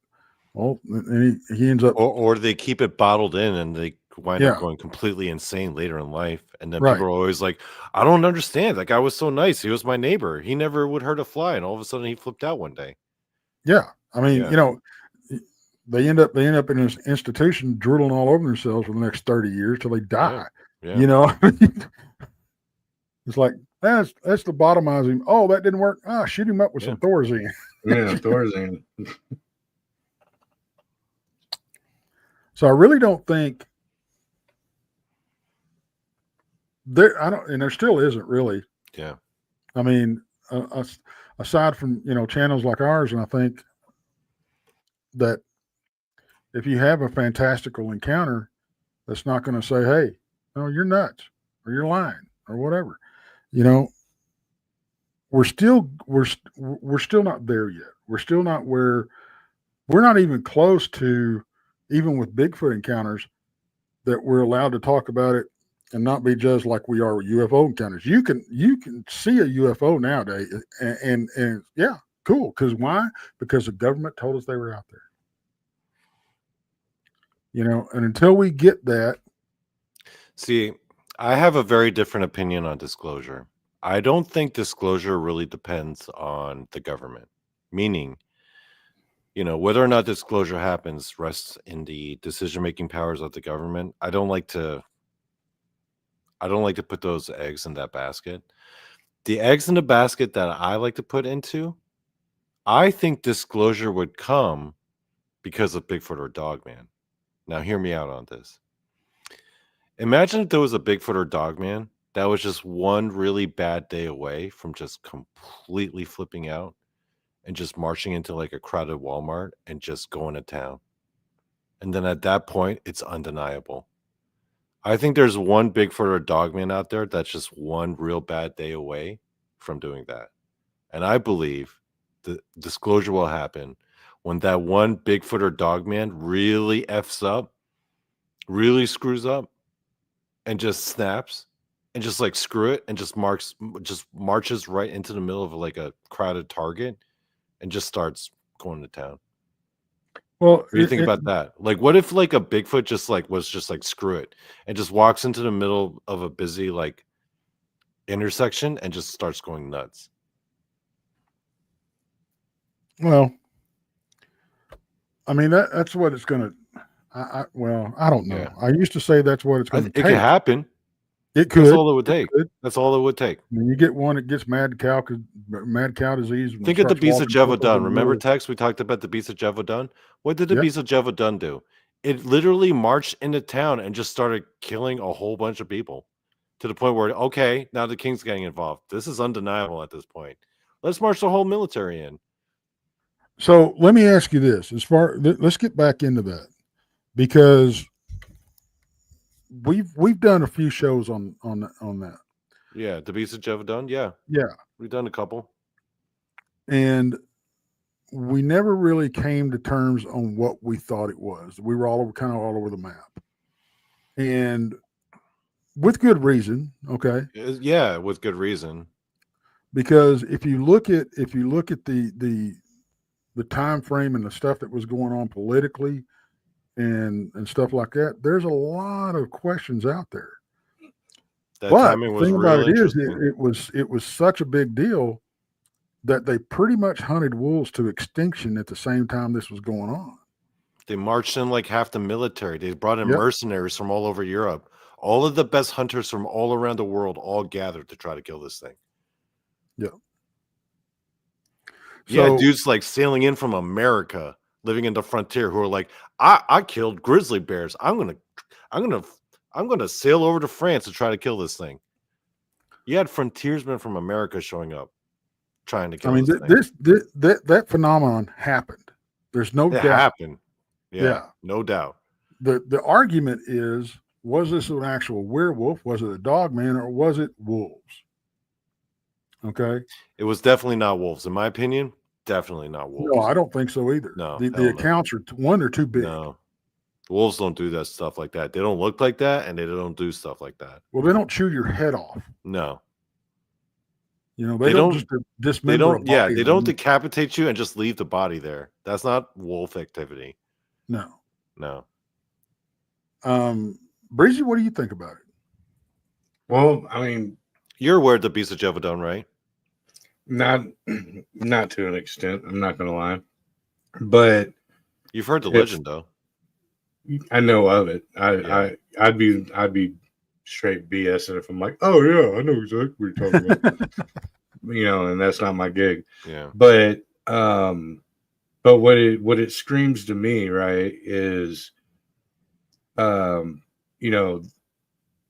Well, and he ends up, Or they keep it bottled in and they wind up yeah, going completely insane later in life. And then right. people are always like, I don't understand. That guy was so nice. He was my neighbor. He never would hurt a fly. And all of a sudden he flipped out one day. Yeah. I mean, Yeah. they end up in an institution drooling all over themselves for the next 30 years till they die. Yeah. It's like, that's the bottomize him. Oh, that didn't work. Shoot him up with Yeah. some Thorazine. Yeah, Thorazine. So I really don't think and there still isn't really. Yeah. I mean, aside from, channels like ours, and I think that if you have a fantastical encounter, that's not going to say, hey, no, you're nuts or you're lying or whatever. We're still not there yet. We're still not we're not even close to, even with Bigfoot encounters, that we're allowed to talk about it and not be judged like we are with UFO encounters. You can see a UFO nowadays, and yeah, cool. Because why? Because the government told us they were out there. And until we get that, See, I have a very different opinion on disclosure. I don't think disclosure really depends on the government, meaning, whether or not disclosure happens rests in the decision-making powers of the government. I don't like to put those eggs in that basket. The eggs in the basket that I like to put into, I think disclosure would come because of Bigfoot or Dogman. Now, hear me out on this. Imagine if there was a Bigfoot or Dogman that was just one really bad day away from just completely flipping out and just marching into like a crowded Walmart and just going to town. And then at that point, it's undeniable. I think there's one Bigfoot or Dogman out there that's just one real bad day away from doing that. And I believe the disclosure will happen when that one Bigfoot or Dogman really F's up, really screws up, and just snaps and just like screw it and just marches right into the middle of like a crowded target and just starts going to town. Well, What do you think about that? Like, what if like a Bigfoot just like was just like screw it and just walks into the middle of a busy like intersection and just starts going nuts? well, I mean that's what it's going to. I don't know. Yeah. I used to say that's what it's going to It take. could happen. It could. That's all it would It take. could. That's all it would take. When you get one that gets mad cow disease. when it Think of the starts beast of walking circles Jevadun. in the Remember, middle- Tex? We talked about the beast of Jevadun. What did the Yep. beast of Jevadun do? It literally marched into town and just started killing a whole bunch of people to the point where, okay, now the king's getting involved. This is undeniable at this point. Let's march the whole military in. So let me ask you this: let's get back into that, because we've done a few shows on that. Yeah, the beast of Jevadun. Yeah, Yeah, we've done a couple. and we never really came to terms on what we thought it was. We were kind of all over the map, and with good reason. Okay, Yeah, with good reason. because if you look at the time frame and the stuff that was going on politically and stuff like that, there's a lot of questions out there. That But timing the was thing real about it is, interesting. it was such a big deal that they pretty much hunted wolves to extinction at the same time this was going on. They marched in like half the military. They brought in Yep. mercenaries from all over Europe. All of the best hunters from all around the world all gathered to try to kill this thing. Yeah. Yeah, So, dudes like sailing in from America, living in the frontier, who are like, I killed grizzly bears. I'm gonna sail over to France to try to kill this thing. You had frontiersmen from America showing up, trying to kill I mean, this thing. that phenomenon happened. There's no It doubt. happened. Yeah, Yeah. no doubt. The argument is, was this an actual werewolf? Was it a dogman, or was it wolves? Okay. It was definitely not wolves, in my opinion. Definitely not wolves. No, I don't think so either. No, the hell no. accounts are one or too big. No, wolves don't do that stuff like that. They don't look like that, and they don't do stuff like that. Well, they don't chew your head off. No, You know, They they don't don't- just dismember they a don't. Yeah, body they and don't then- decapitate you and just leave the body there. That's not wolf activity. No. No. Breezy, what do you think about it? Well, I mean, You're aware of the beast of Jevadun, right? not to an extent. I'm not gonna lie, but You've heard the If- legend, though. I know of it. Yeah. I'd be straight BSing if I'm like, oh yeah, I know exactly what you're talking about. And that's not my gig. Yeah. But what it screams to me, right, is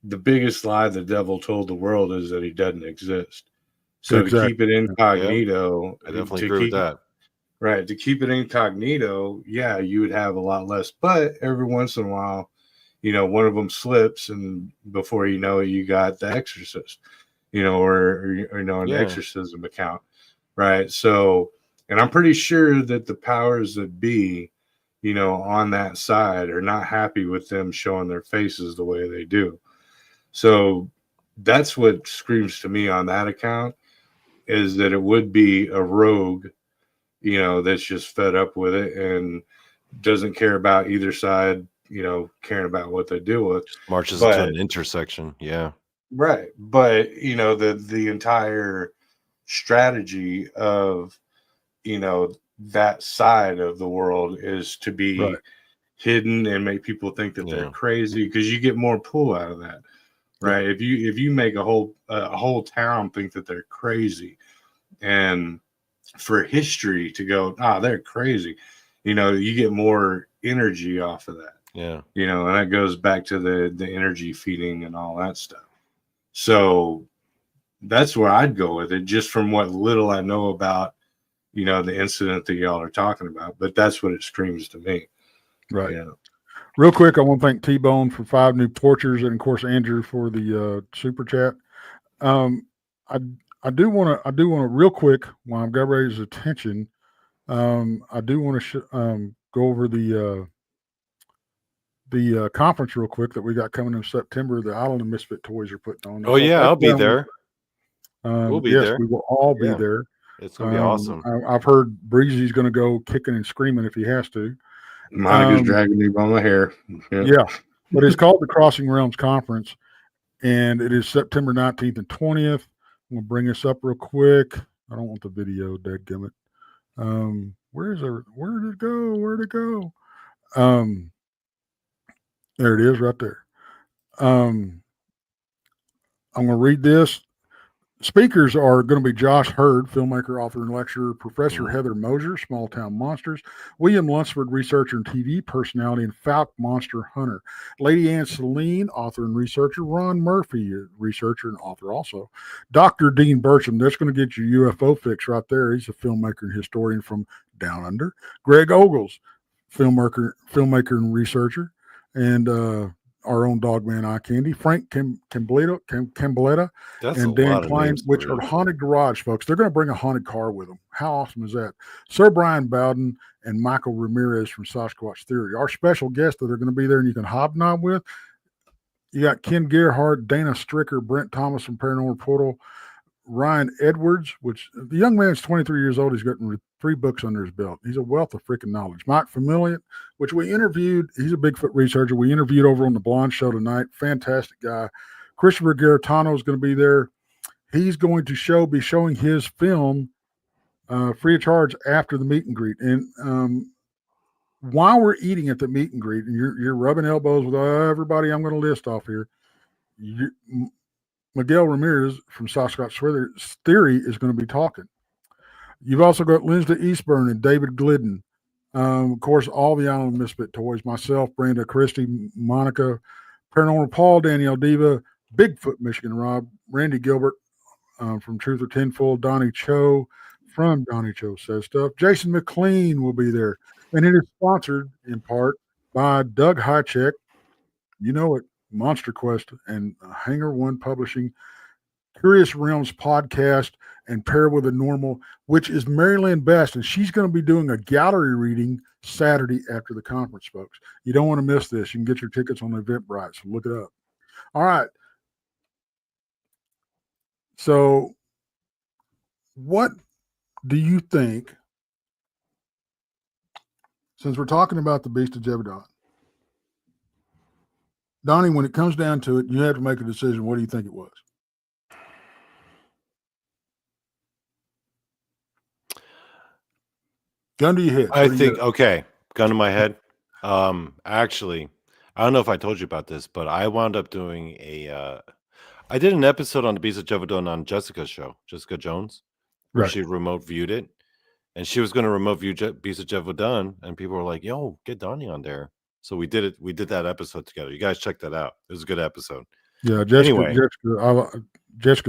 the biggest lie the devil told the world is that he doesn't exist. So Exactly. to keep it incognito, I definitely to agree with that. Right. To keep it incognito, yeah, you would have a lot less. But every once in a while, one of them slips, and before you know it, you got the exorcist, or an Yeah. exorcism account. Right. So, and I'm pretty sure that the powers that be, on that side are not happy with them showing their faces the way they do. So that's what screams to me on that account, is that it would be a rogue, that's just fed up with it and doesn't care about either side, caring about what they deal with. Marches But- into an intersection. Yeah. Right. But, the entire strategy of, that side of the world is to be Right. hidden and make people think that Yeah. they're crazy, because you get more pull out of that. Right. If you make a whole town think that they're crazy, and for history to go, they're crazy, you get more energy off of that. Yeah. And that goes back to the energy feeding and all that stuff. So that's where I'd go with it, just from what little I know about, the incident that y'all are talking about. But that's what it screams to me. Right. Yeah. Real quick, I want to thank T-Bone for 5 new porchers, and of course Andrew for the super chat. Um, I I do want to real quick while I've got everybody's attention. I do want to go over the conference real quick that we got coming in September. The Island of Misfit Toys are putting on. Oh yeah, I'll be there. We'll be Yes, there. we will all be Yeah. there. It's gonna be awesome. I've heard Breezy's going to go kicking and screaming if he has to. Monica's dragging me by my hair. Yep. Yeah, but it's called the Crossing Realms Conference, and it is September 19th and 20th. I'm going to bring this up real quick. I don't want the video, dadgummit. Where did it go? Where'd it go? There it is right there. I'm going to read this. Speakers are going to be Josh Hurd, filmmaker, author, and lecturer, Professor Heather Mosier, Small Town Monsters, William Lunsford, researcher and TV personality, and Falk Monster Hunter, Lady Ann Celine, author and researcher, Ron Murphy, researcher and author also, Dr. Dean Burcham, that's going to get your UFO fix right there. He's a filmmaker and historian from Down Under, Greg Ogles, filmmaker and researcher, and our own Dogman Eye Candy, Frank Camboletta, and Dan Klein, which are Haunted Garage folks. They're going to bring a haunted car with them. How awesome is that? Sir Brian Bowden and Michael Ramirez from Sasquatch Theory. Our special guests that are going to be there and you can hobnob with. You got Ken Gerhardt, Dana Stricker, Brent Thomas from Paranormal Portal, Ryan Edwards, which the young man's 23 years old. He's got 3 books under his belt. He's a wealth of freaking knowledge. Mike Familiant, which we interviewed. He's a Bigfoot researcher. We interviewed over on the Blonde Show tonight. Fantastic guy. Christopher Garitano is going to be there. He's going to be showing his film free of charge after the meet and greet. And while we're eating at the meet and greet, and you're rubbing elbows with everybody I'm going to list off here, Miguel Ramirez from Sasquatch Theory is going to be talking. You've also got Lindsay Eastburn and David Glidden. Of course, all the Island of Misfit Toys. Myself, Brenda Christie, Monica, Paranormal Paul, Danielle Diva, Bigfoot Michigan Rob, Randy Gilbert from Truth or Tinfoil, Donnie Cho from Donnie Cho Says Stuff. Jason McLean will be there. And it is sponsored in part by Doug Hycheck. You know it. Monster Quest and Hangar One Publishing, Curious Realms podcast, and Pair with a Normal, which is Maryland Best. And she's going to be doing a gallery reading Saturday after the conference, folks. You don't want to miss this. You can get your tickets on Eventbrite, so look it up. All right. So what do you think, since we're talking about the Beast of Jebediah, Donnie, when it comes down to it, you have to make a decision. What do you think it was? Gun to your head. I think, okay, gun to my head. Actually, I don't know if I told you about this, but I wound up doing I did an episode on the Beast of Jebediah on Jessica's show, Jessica Jones, where she remote viewed it. And she was going to remote view Beast of Jebediah, and people were like, yo, get Donnie on there. So we did it. We did that episode together. You guys check that out. It was a good episode. Yeah, Jessica's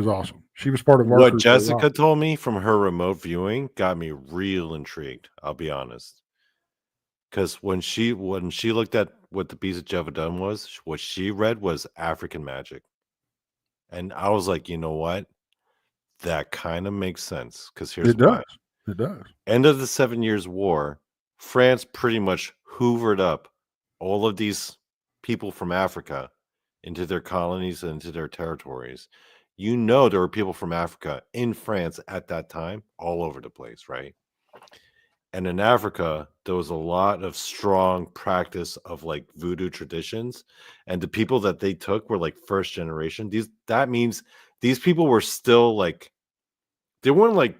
awesome. She was part of our What Jessica told me from her remote viewing got me real intrigued. I'll be honest, because when she looked at what the Beast of Jebediah was, what she read was African magic, and I was like, you know what, that kind of makes sense. Because here's why. It does. End of the 7 Years' War, France pretty much hoovered up all of these people from Africa into their colonies and into their territories. You know, there were people from Africa in France at that time, all over the place, right? And in Africa, there was a lot of strong practice of like voodoo traditions. And the people that they took were like first generation. That means these people were still like, they weren't like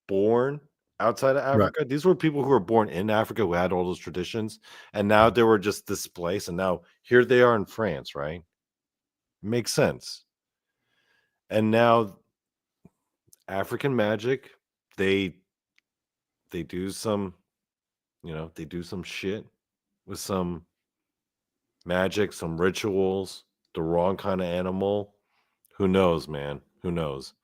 born outside of Africa. These were people who were born in Africa who had all those traditions, and now they were just displaced, and now here they are in France, right? Makes sense. And now African magic, they do some, they do some shit with some magic, some rituals, the wrong kind of animal. Who knows, man? Who knows?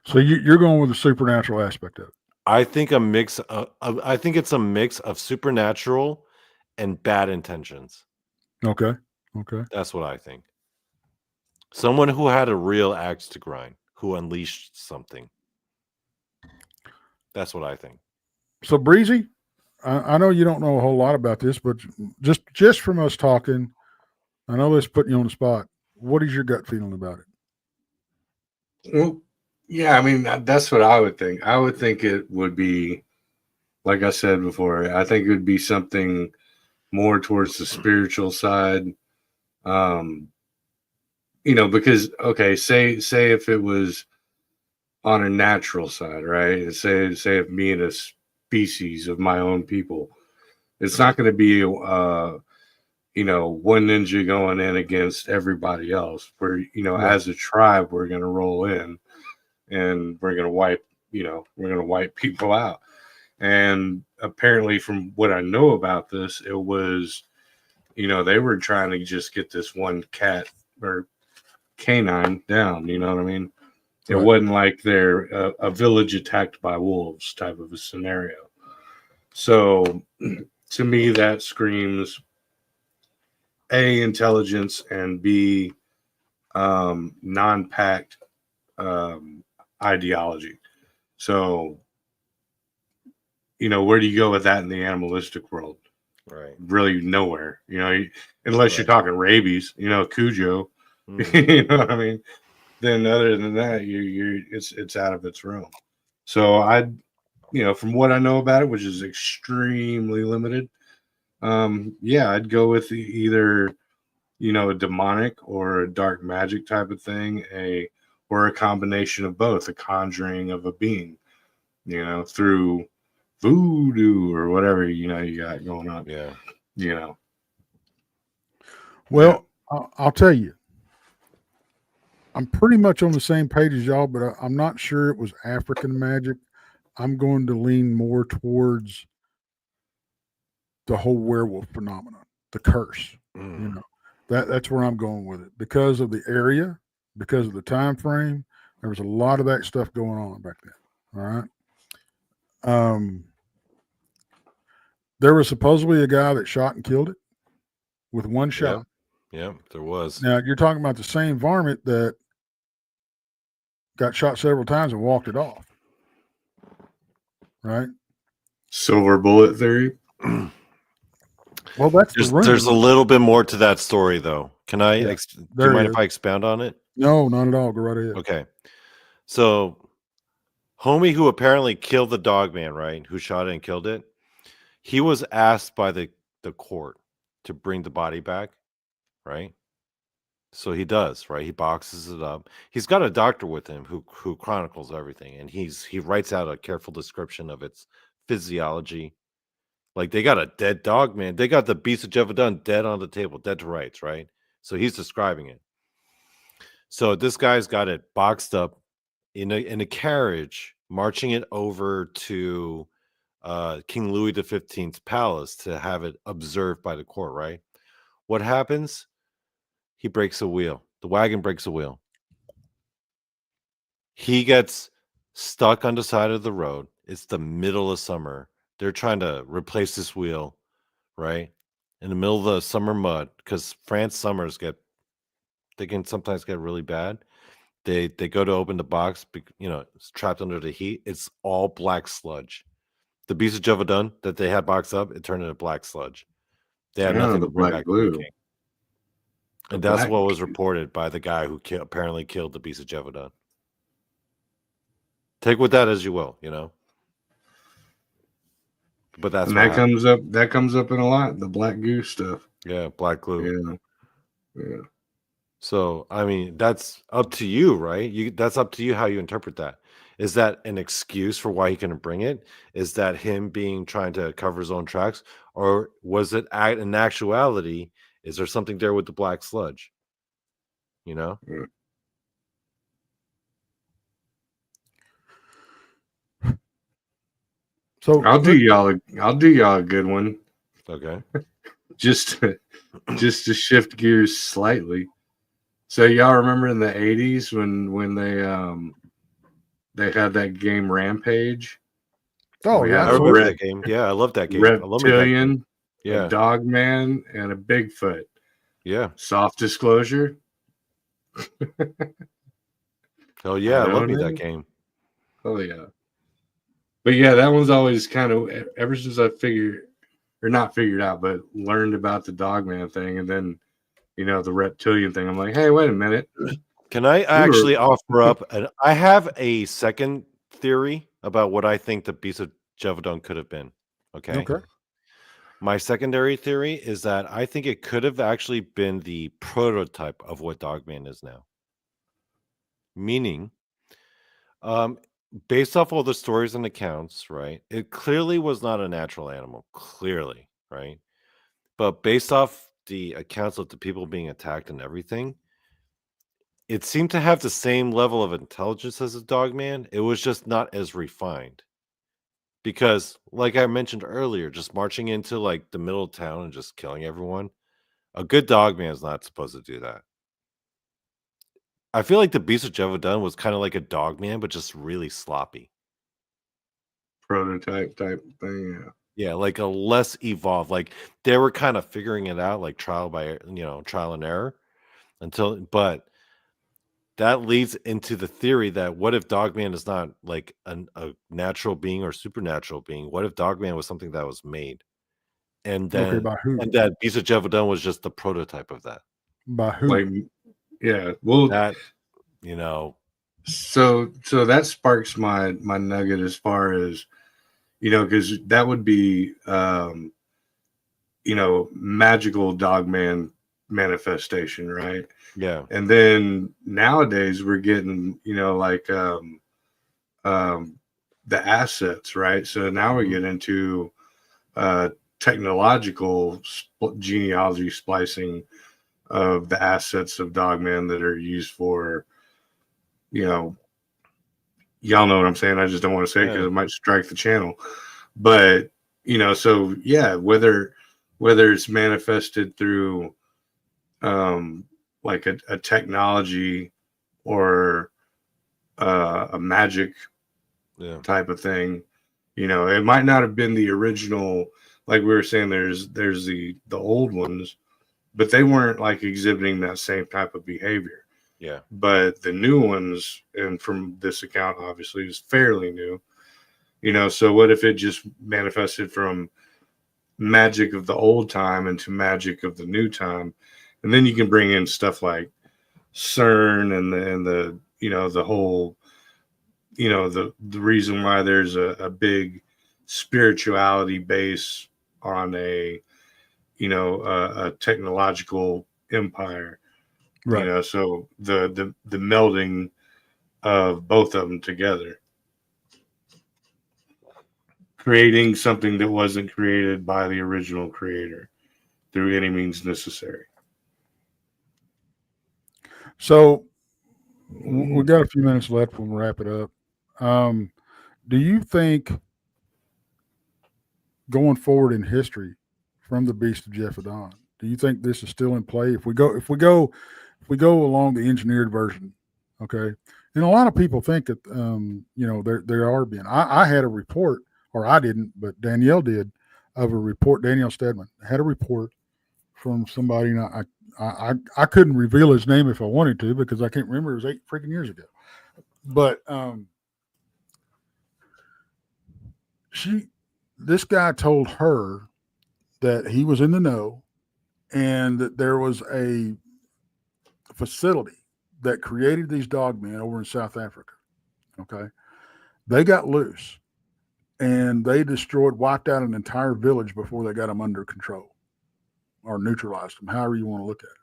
So you're going with the supernatural aspect of it. I think a mix. I think it's a mix of supernatural and bad intentions. Okay. That's what I think. Someone who had a real axe to grind, who unleashed something. That's what I think. So Breezy, I know you don't know a whole lot about this, but just from us talking, I know this putting you on the spot. What is your gut feeling about it? Well, yeah, I mean, that's what I would think. I would think it would be, like I said before, I think it would be something more towards the spiritual side. Because okay, say if it was on a natural side, right? And say if me and a species of my own people, it's not going to be one ninja going in against everybody else. We're Right. as a tribe, we're going to roll in and we're going to wipe people out. And apparently, from what I know about this, it was, they were trying to just get this one cat or canine down. You know what I mean? It Right. wasn't like they're a village attacked by wolves type of a scenario. So to me, that screams A, intelligence, and B, non-packed ideology. So, where do you go with that in the animalistic world? Right. Really nowhere, unless you're talking rabies, Cujo, you know what I mean? Then other than that, it's out of its realm. So from what I know about it, which is extremely limited, I'd go with either, a demonic or a dark magic type of thing, or a combination of both, a conjuring of a being, through voodoo or whatever, you got going on. Yeah. Well, I'll tell you, I'm pretty much on the same page as y'all, but I'm not sure it was African magic. I'm going to lean more towards the whole werewolf phenomenon, the curse. That's where I'm going with it because of the area, because of the time frame. There was a lot of that stuff going on back then. All right. There was supposedly a guy that shot and killed it with one shot. Yeah, there was. Now you're talking about the same varmint that got shot several times and walked it off. Right? Silver bullet theory. Well, that's there's a little bit more to that story, though. Can I? Yeah, do you mind if I expound on it? No, not at all. Go right ahead. Okay. So, homie who apparently killed the dog man, right? Who shot it and killed it. He was asked by the court to bring the body back, right? So he does, right? He boxes it up. He's got a doctor with him who chronicles everything, and he writes out a careful description of its physiology. Like, they got a dead dog, man. They got the beast of Jevadun dead on the table, dead to rights, right? So he's describing it. So this guy's got it boxed up in a carriage, marching it over to King Louis XV's palace to have it observed by the court, right? What happens? He breaks a wheel. The wagon breaks a wheel. He gets stuck on the side of the road. It's the middle of summer. They're trying to replace this wheel, right? In the middle of the summer mud, because France summers can sometimes get really bad. They go to open the box, it's trapped under the heat. It's all black sludge. The beast of Jevadun that they had boxed up, it turned into black sludge. They had nothing to bring back to the king. And that's what was reported by the guy who apparently killed the beast of Jevadun. Take with that as you will, But that's that comes up. That comes up in a lot. The black goo stuff. Yeah, black glue. Yeah. So I mean, that's up to you, right? That's up to you how you interpret that. Is that an excuse for why he couldn't bring it? Is that him trying to cover his own tracks, or was it in actuality? Is there something there with the black sludge? Yeah. So I'll do y'all a good one. Okay. just to shift gears slightly. So y'all remember in the 80s when they had that game Rampage? Oh, yeah. I remember that game. Yeah, I love that game. Reptilian. Yeah. a Dogman, and a Bigfoot. Yeah. Soft disclosure. Oh yeah, I love don't me know. that game. Oh yeah. But yeah, that one's always kind of ever since I not figured out, but learned about the Dogman thing, and then the reptilian thing. I'm like, hey, wait a minute. Can I We actually were offer up? I have a second theory about what I think the Beast of Jevadon could have been. Okay. Okay. My secondary theory is that I think it could have actually been the prototype of what Dogman is now. Meaning, um, based off all the stories and accounts, right? It clearly was not a natural animal, clearly, right? But based off the accounts of the people being attacked and everything, it seemed to have the same level of intelligence as a Dogman. It was just not as refined. Because, like I mentioned earlier, just marching into like the middle of town and just killing everyone, a good Dogman is not supposed to do that. I feel like the Beast of Jevadon was kind of like a Dogman, but just really sloppy. prototype type thing. Yeah. Yeah, like a less evolved. Like they were kind of figuring it out, like trial and error but that leads into the theory that what if Dogman is not like a natural being or supernatural being? What if Dogman was something that was made? And Okay. then By who? and that Beast of Jevadon was just the prototype of that. By who? Like, yeah. Well, That so that sparks my nugget as far as because that would be magical Dogman manifestation, right? yeah. And then nowadays we're getting like the assets, right? So now we Mhm. get into technological genealogy splicing of the assets of Dogman that are used for y'all know what I'm saying. I just don't want to say it because Yeah. it might strike the channel. But so yeah, whether it's manifested through like a technology or a magic Yeah. type of thing, it might not have been the original. Like we were saying, there's the old ones, but they weren't like exhibiting that same type of behavior. Yeah. But the new ones, and from this account, obviously, is fairly new. So what if it just manifested from magic of the old time into magic of the new time, and then you can bring in stuff like CERN and the the whole the reason why there's a big spirituality base on a a technological empire. Right. So the melding of both of them together, creating something that wasn't created by the original creator through any means necessary. So we got a few minutes left when we wrap it up. Do you think going forward in history from the Beast of Jevadon, do you think this is still in play? If we go along the engineered version, okay. And a lot of people think that there are being. I had a report, or I didn't, but Danielle did, of a report. Danielle Stedman had a report from somebody, and I couldn't reveal his name if I wanted to because I can't remember. It was 8 freaking years ago. But this guy told her that he was in the know and that there was a facility that created these dogmen over in South Africa. Okay. They got loose and they wiped out an entire village before they got them under control or neutralized them, however you want to look at it.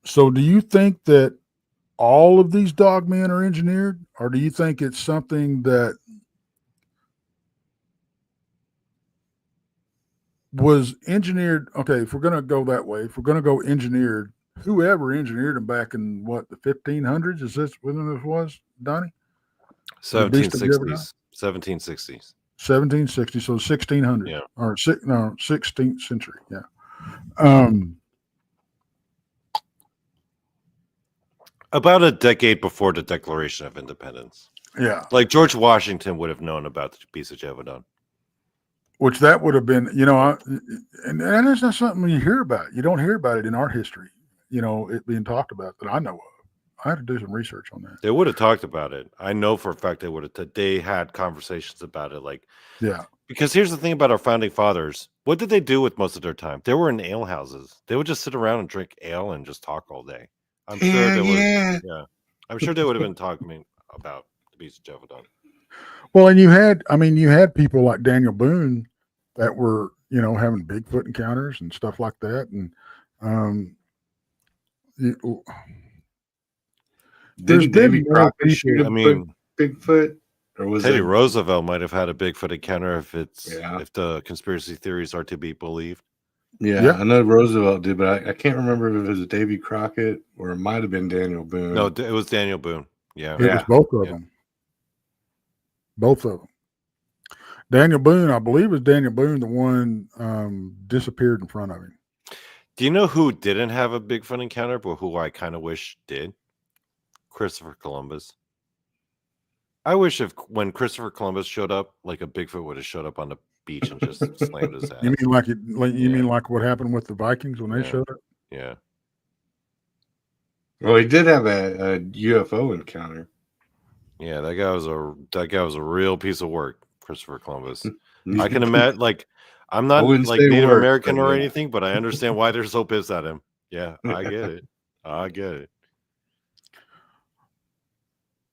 So do you think that all of these dogmen are engineered, or do you think it's something that was engineered? Okay, if we're going to go that way, if we're going to go engineered, whoever engineered them back in the 1500s, is this when this was, Donnie? 1760s. 1760s. 1760, so 1600, Yeah. or 16th century. Yeah. About a decade before the Declaration of Independence. Yeah. Like George Washington would have known about the Beast of Jevadon. which that would have been, and it's not something you hear about. You don't hear about it in art history, it being talked about that I know of. I had to do some research on that. They would have talked about it. I know for a fact they had conversations about it. Like, Yeah. Because here's the thing about our founding fathers. What did they do with most of their time? They were in ale houses. They would just sit around and drink ale and just talk all day. I'm sure there was, yeah. I'm sure they would have been talking about the Beast of Java. Well, and you had people like Daniel Boone that were, having Bigfoot encounters and stuff like that. And didn't Davy Crockett shoot Bigfoot? Or was Teddy Roosevelt might have had a Bigfoot encounter if if the conspiracy theories are to be believed. Yeah, I know Roosevelt did, but I can't remember if it was Davy Crockett or it might have been Daniel Boone. No, it was Daniel Boone. Yeah. It was both of them. Both of them. Daniel Boone, I believe, was Daniel Boone the one disappeared in front of him. Do you know who didn't have a Bigfoot encounter, but who I kind of wish did? Christopher Columbus. I wish when Christopher Columbus showed up, like a Bigfoot would have showed up on the beach and just slammed his ass. You mean like what happened with the Vikings when they showed up? Yeah. Well, he did have a UFO encounter. Yeah, that guy was a real piece of work, Christopher Columbus. I can imagine, I'm not like Native American or anything, but I understand why they're so pissed at him. Yeah, I get it.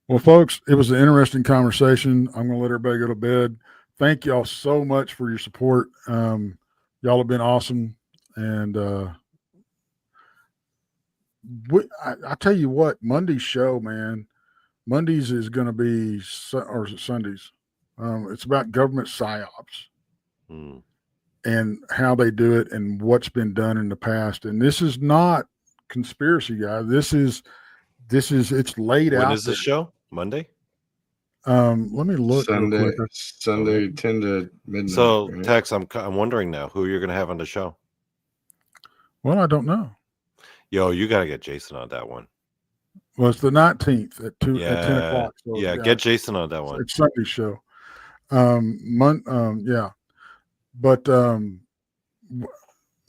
Well, folks, it was an interesting conversation. I'm going to let everybody go to bed. Thank y'all so much for your support. Y'all have been awesome. And I tell you what, Monday's show, man, Mondays is going to be, or is it Sundays? It's about government psyops and how they do it and what's been done in the past. And this is not conspiracy, guys. It's laid out. When is the show? Monday? Let me look. Sunday 10 to midnight. So, right? Tex, I'm wondering now who you're going to have on the show. Well, I don't know. Yo, you got to get Jason on that one. Well, it's the 19th at 10 o'clock. So, get Jason on that one. It's Sunday's show. But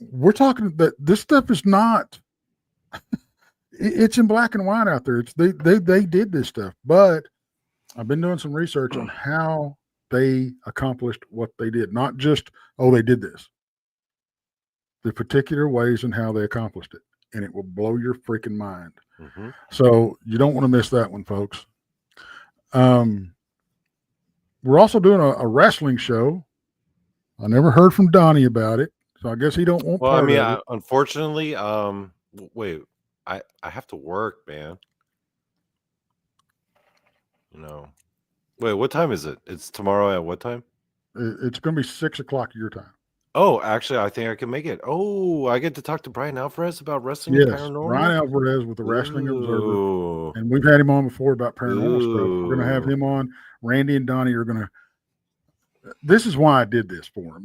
we're talking that this stuff is not. It's in black and white out there. They did this stuff, but I've been doing some research on how they accomplished what they did. Not just, they did this. The particular ways and how they accomplished it. And it will blow your freaking mind. Mm-hmm. So you don't want to miss that one, folks. We're also doing a wrestling show. I never heard from Donnie about it. So I guess he don't want part of it. Unfortunately, wait. I have to work, man. Wait, what time is it? It's tomorrow at what time? It's going to be 6 o'clock your time. Oh, actually, I think I can make it. Oh, I get to talk to Brian Alvarez about wrestling and paranormal? Brian Alvarez with the Wrestling Observer. And we've had him on before about paranormal stuff. We're going to have him on. Randy and Donnie are going to. This is why I did this for him.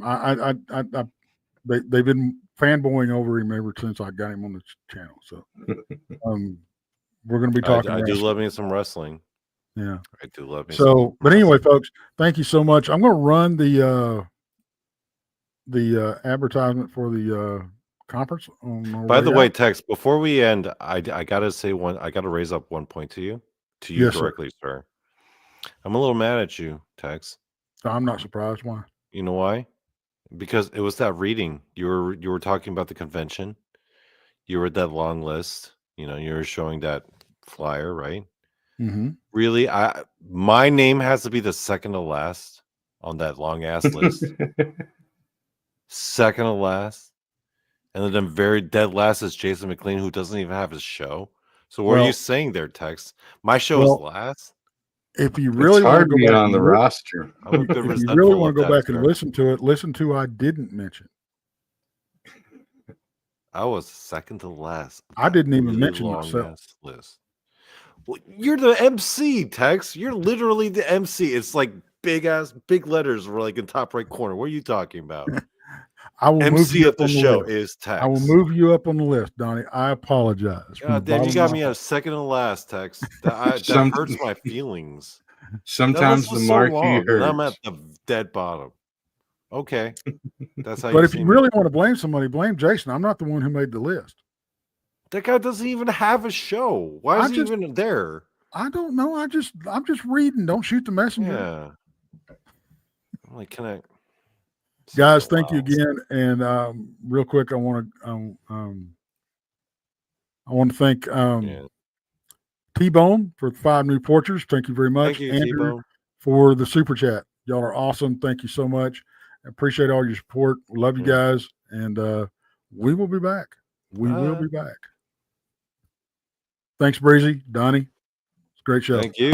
They've been fanboying over him ever since I got him on the channel. So we're going to be talking. I do love me some wrestling. Yeah, I do love me. So, but anyway, folks, thank you so much. I'm going to run the advertisement for the conference. By the way, Tex, before we end, I gotta say I gotta raise up one point to you yes, directly, sir. I'm a little mad at you, Tex. I'm not surprised. Why? You know why? Because it was that reading. You were talking about the convention. You were at that long list. You were showing that flyer, right? Mm-hmm. Really, my name has to be the second to last on that long ass list. Second to last, and then very dead last is Jason McLean, who doesn't even have his show. So what are you saying there, Tex? My show is last. If you really want to go back on the roster, if you really want to go back and listen to it, listen to I didn't mention. I was second to last. I didn't even mention myself. List. Well, you're the MC, Tex. You're literally the MC. It's like big letters were like in top right corner. What are you talking about? I will MC move you of the show is Tex. I will move you up on the list, Donnie. I apologize. Then you got me at a second to last, Tex. That hurts my feelings. Sometimes the marquee hurts. I'm at the dead bottom. Okay, that's how. But if see you me. really want to blame somebody, blame Jason. I'm not the one who made the list. That guy doesn't even have a show. Why is he even there? I don't know. I'm just reading. Don't shoot the messenger. Yeah. I'm like, can I? Guys, thank you again. And real quick, I want to thank T-Bone for 5 new porches. Thank you very much. Thank you, Andrew, T-Bone, for the super chat. Y'all are awesome. Thank you so much. I appreciate all your support. We love you guys, and we will be back. We will be back. Thanks, Breezy, Donnie. It's a great show. Thank you.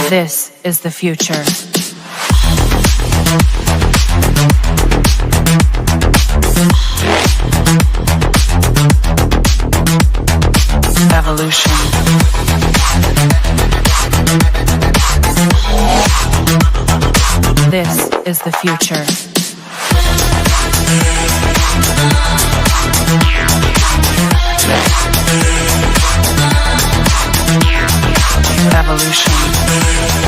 This is the future. Evolution. This is the future. Evolution.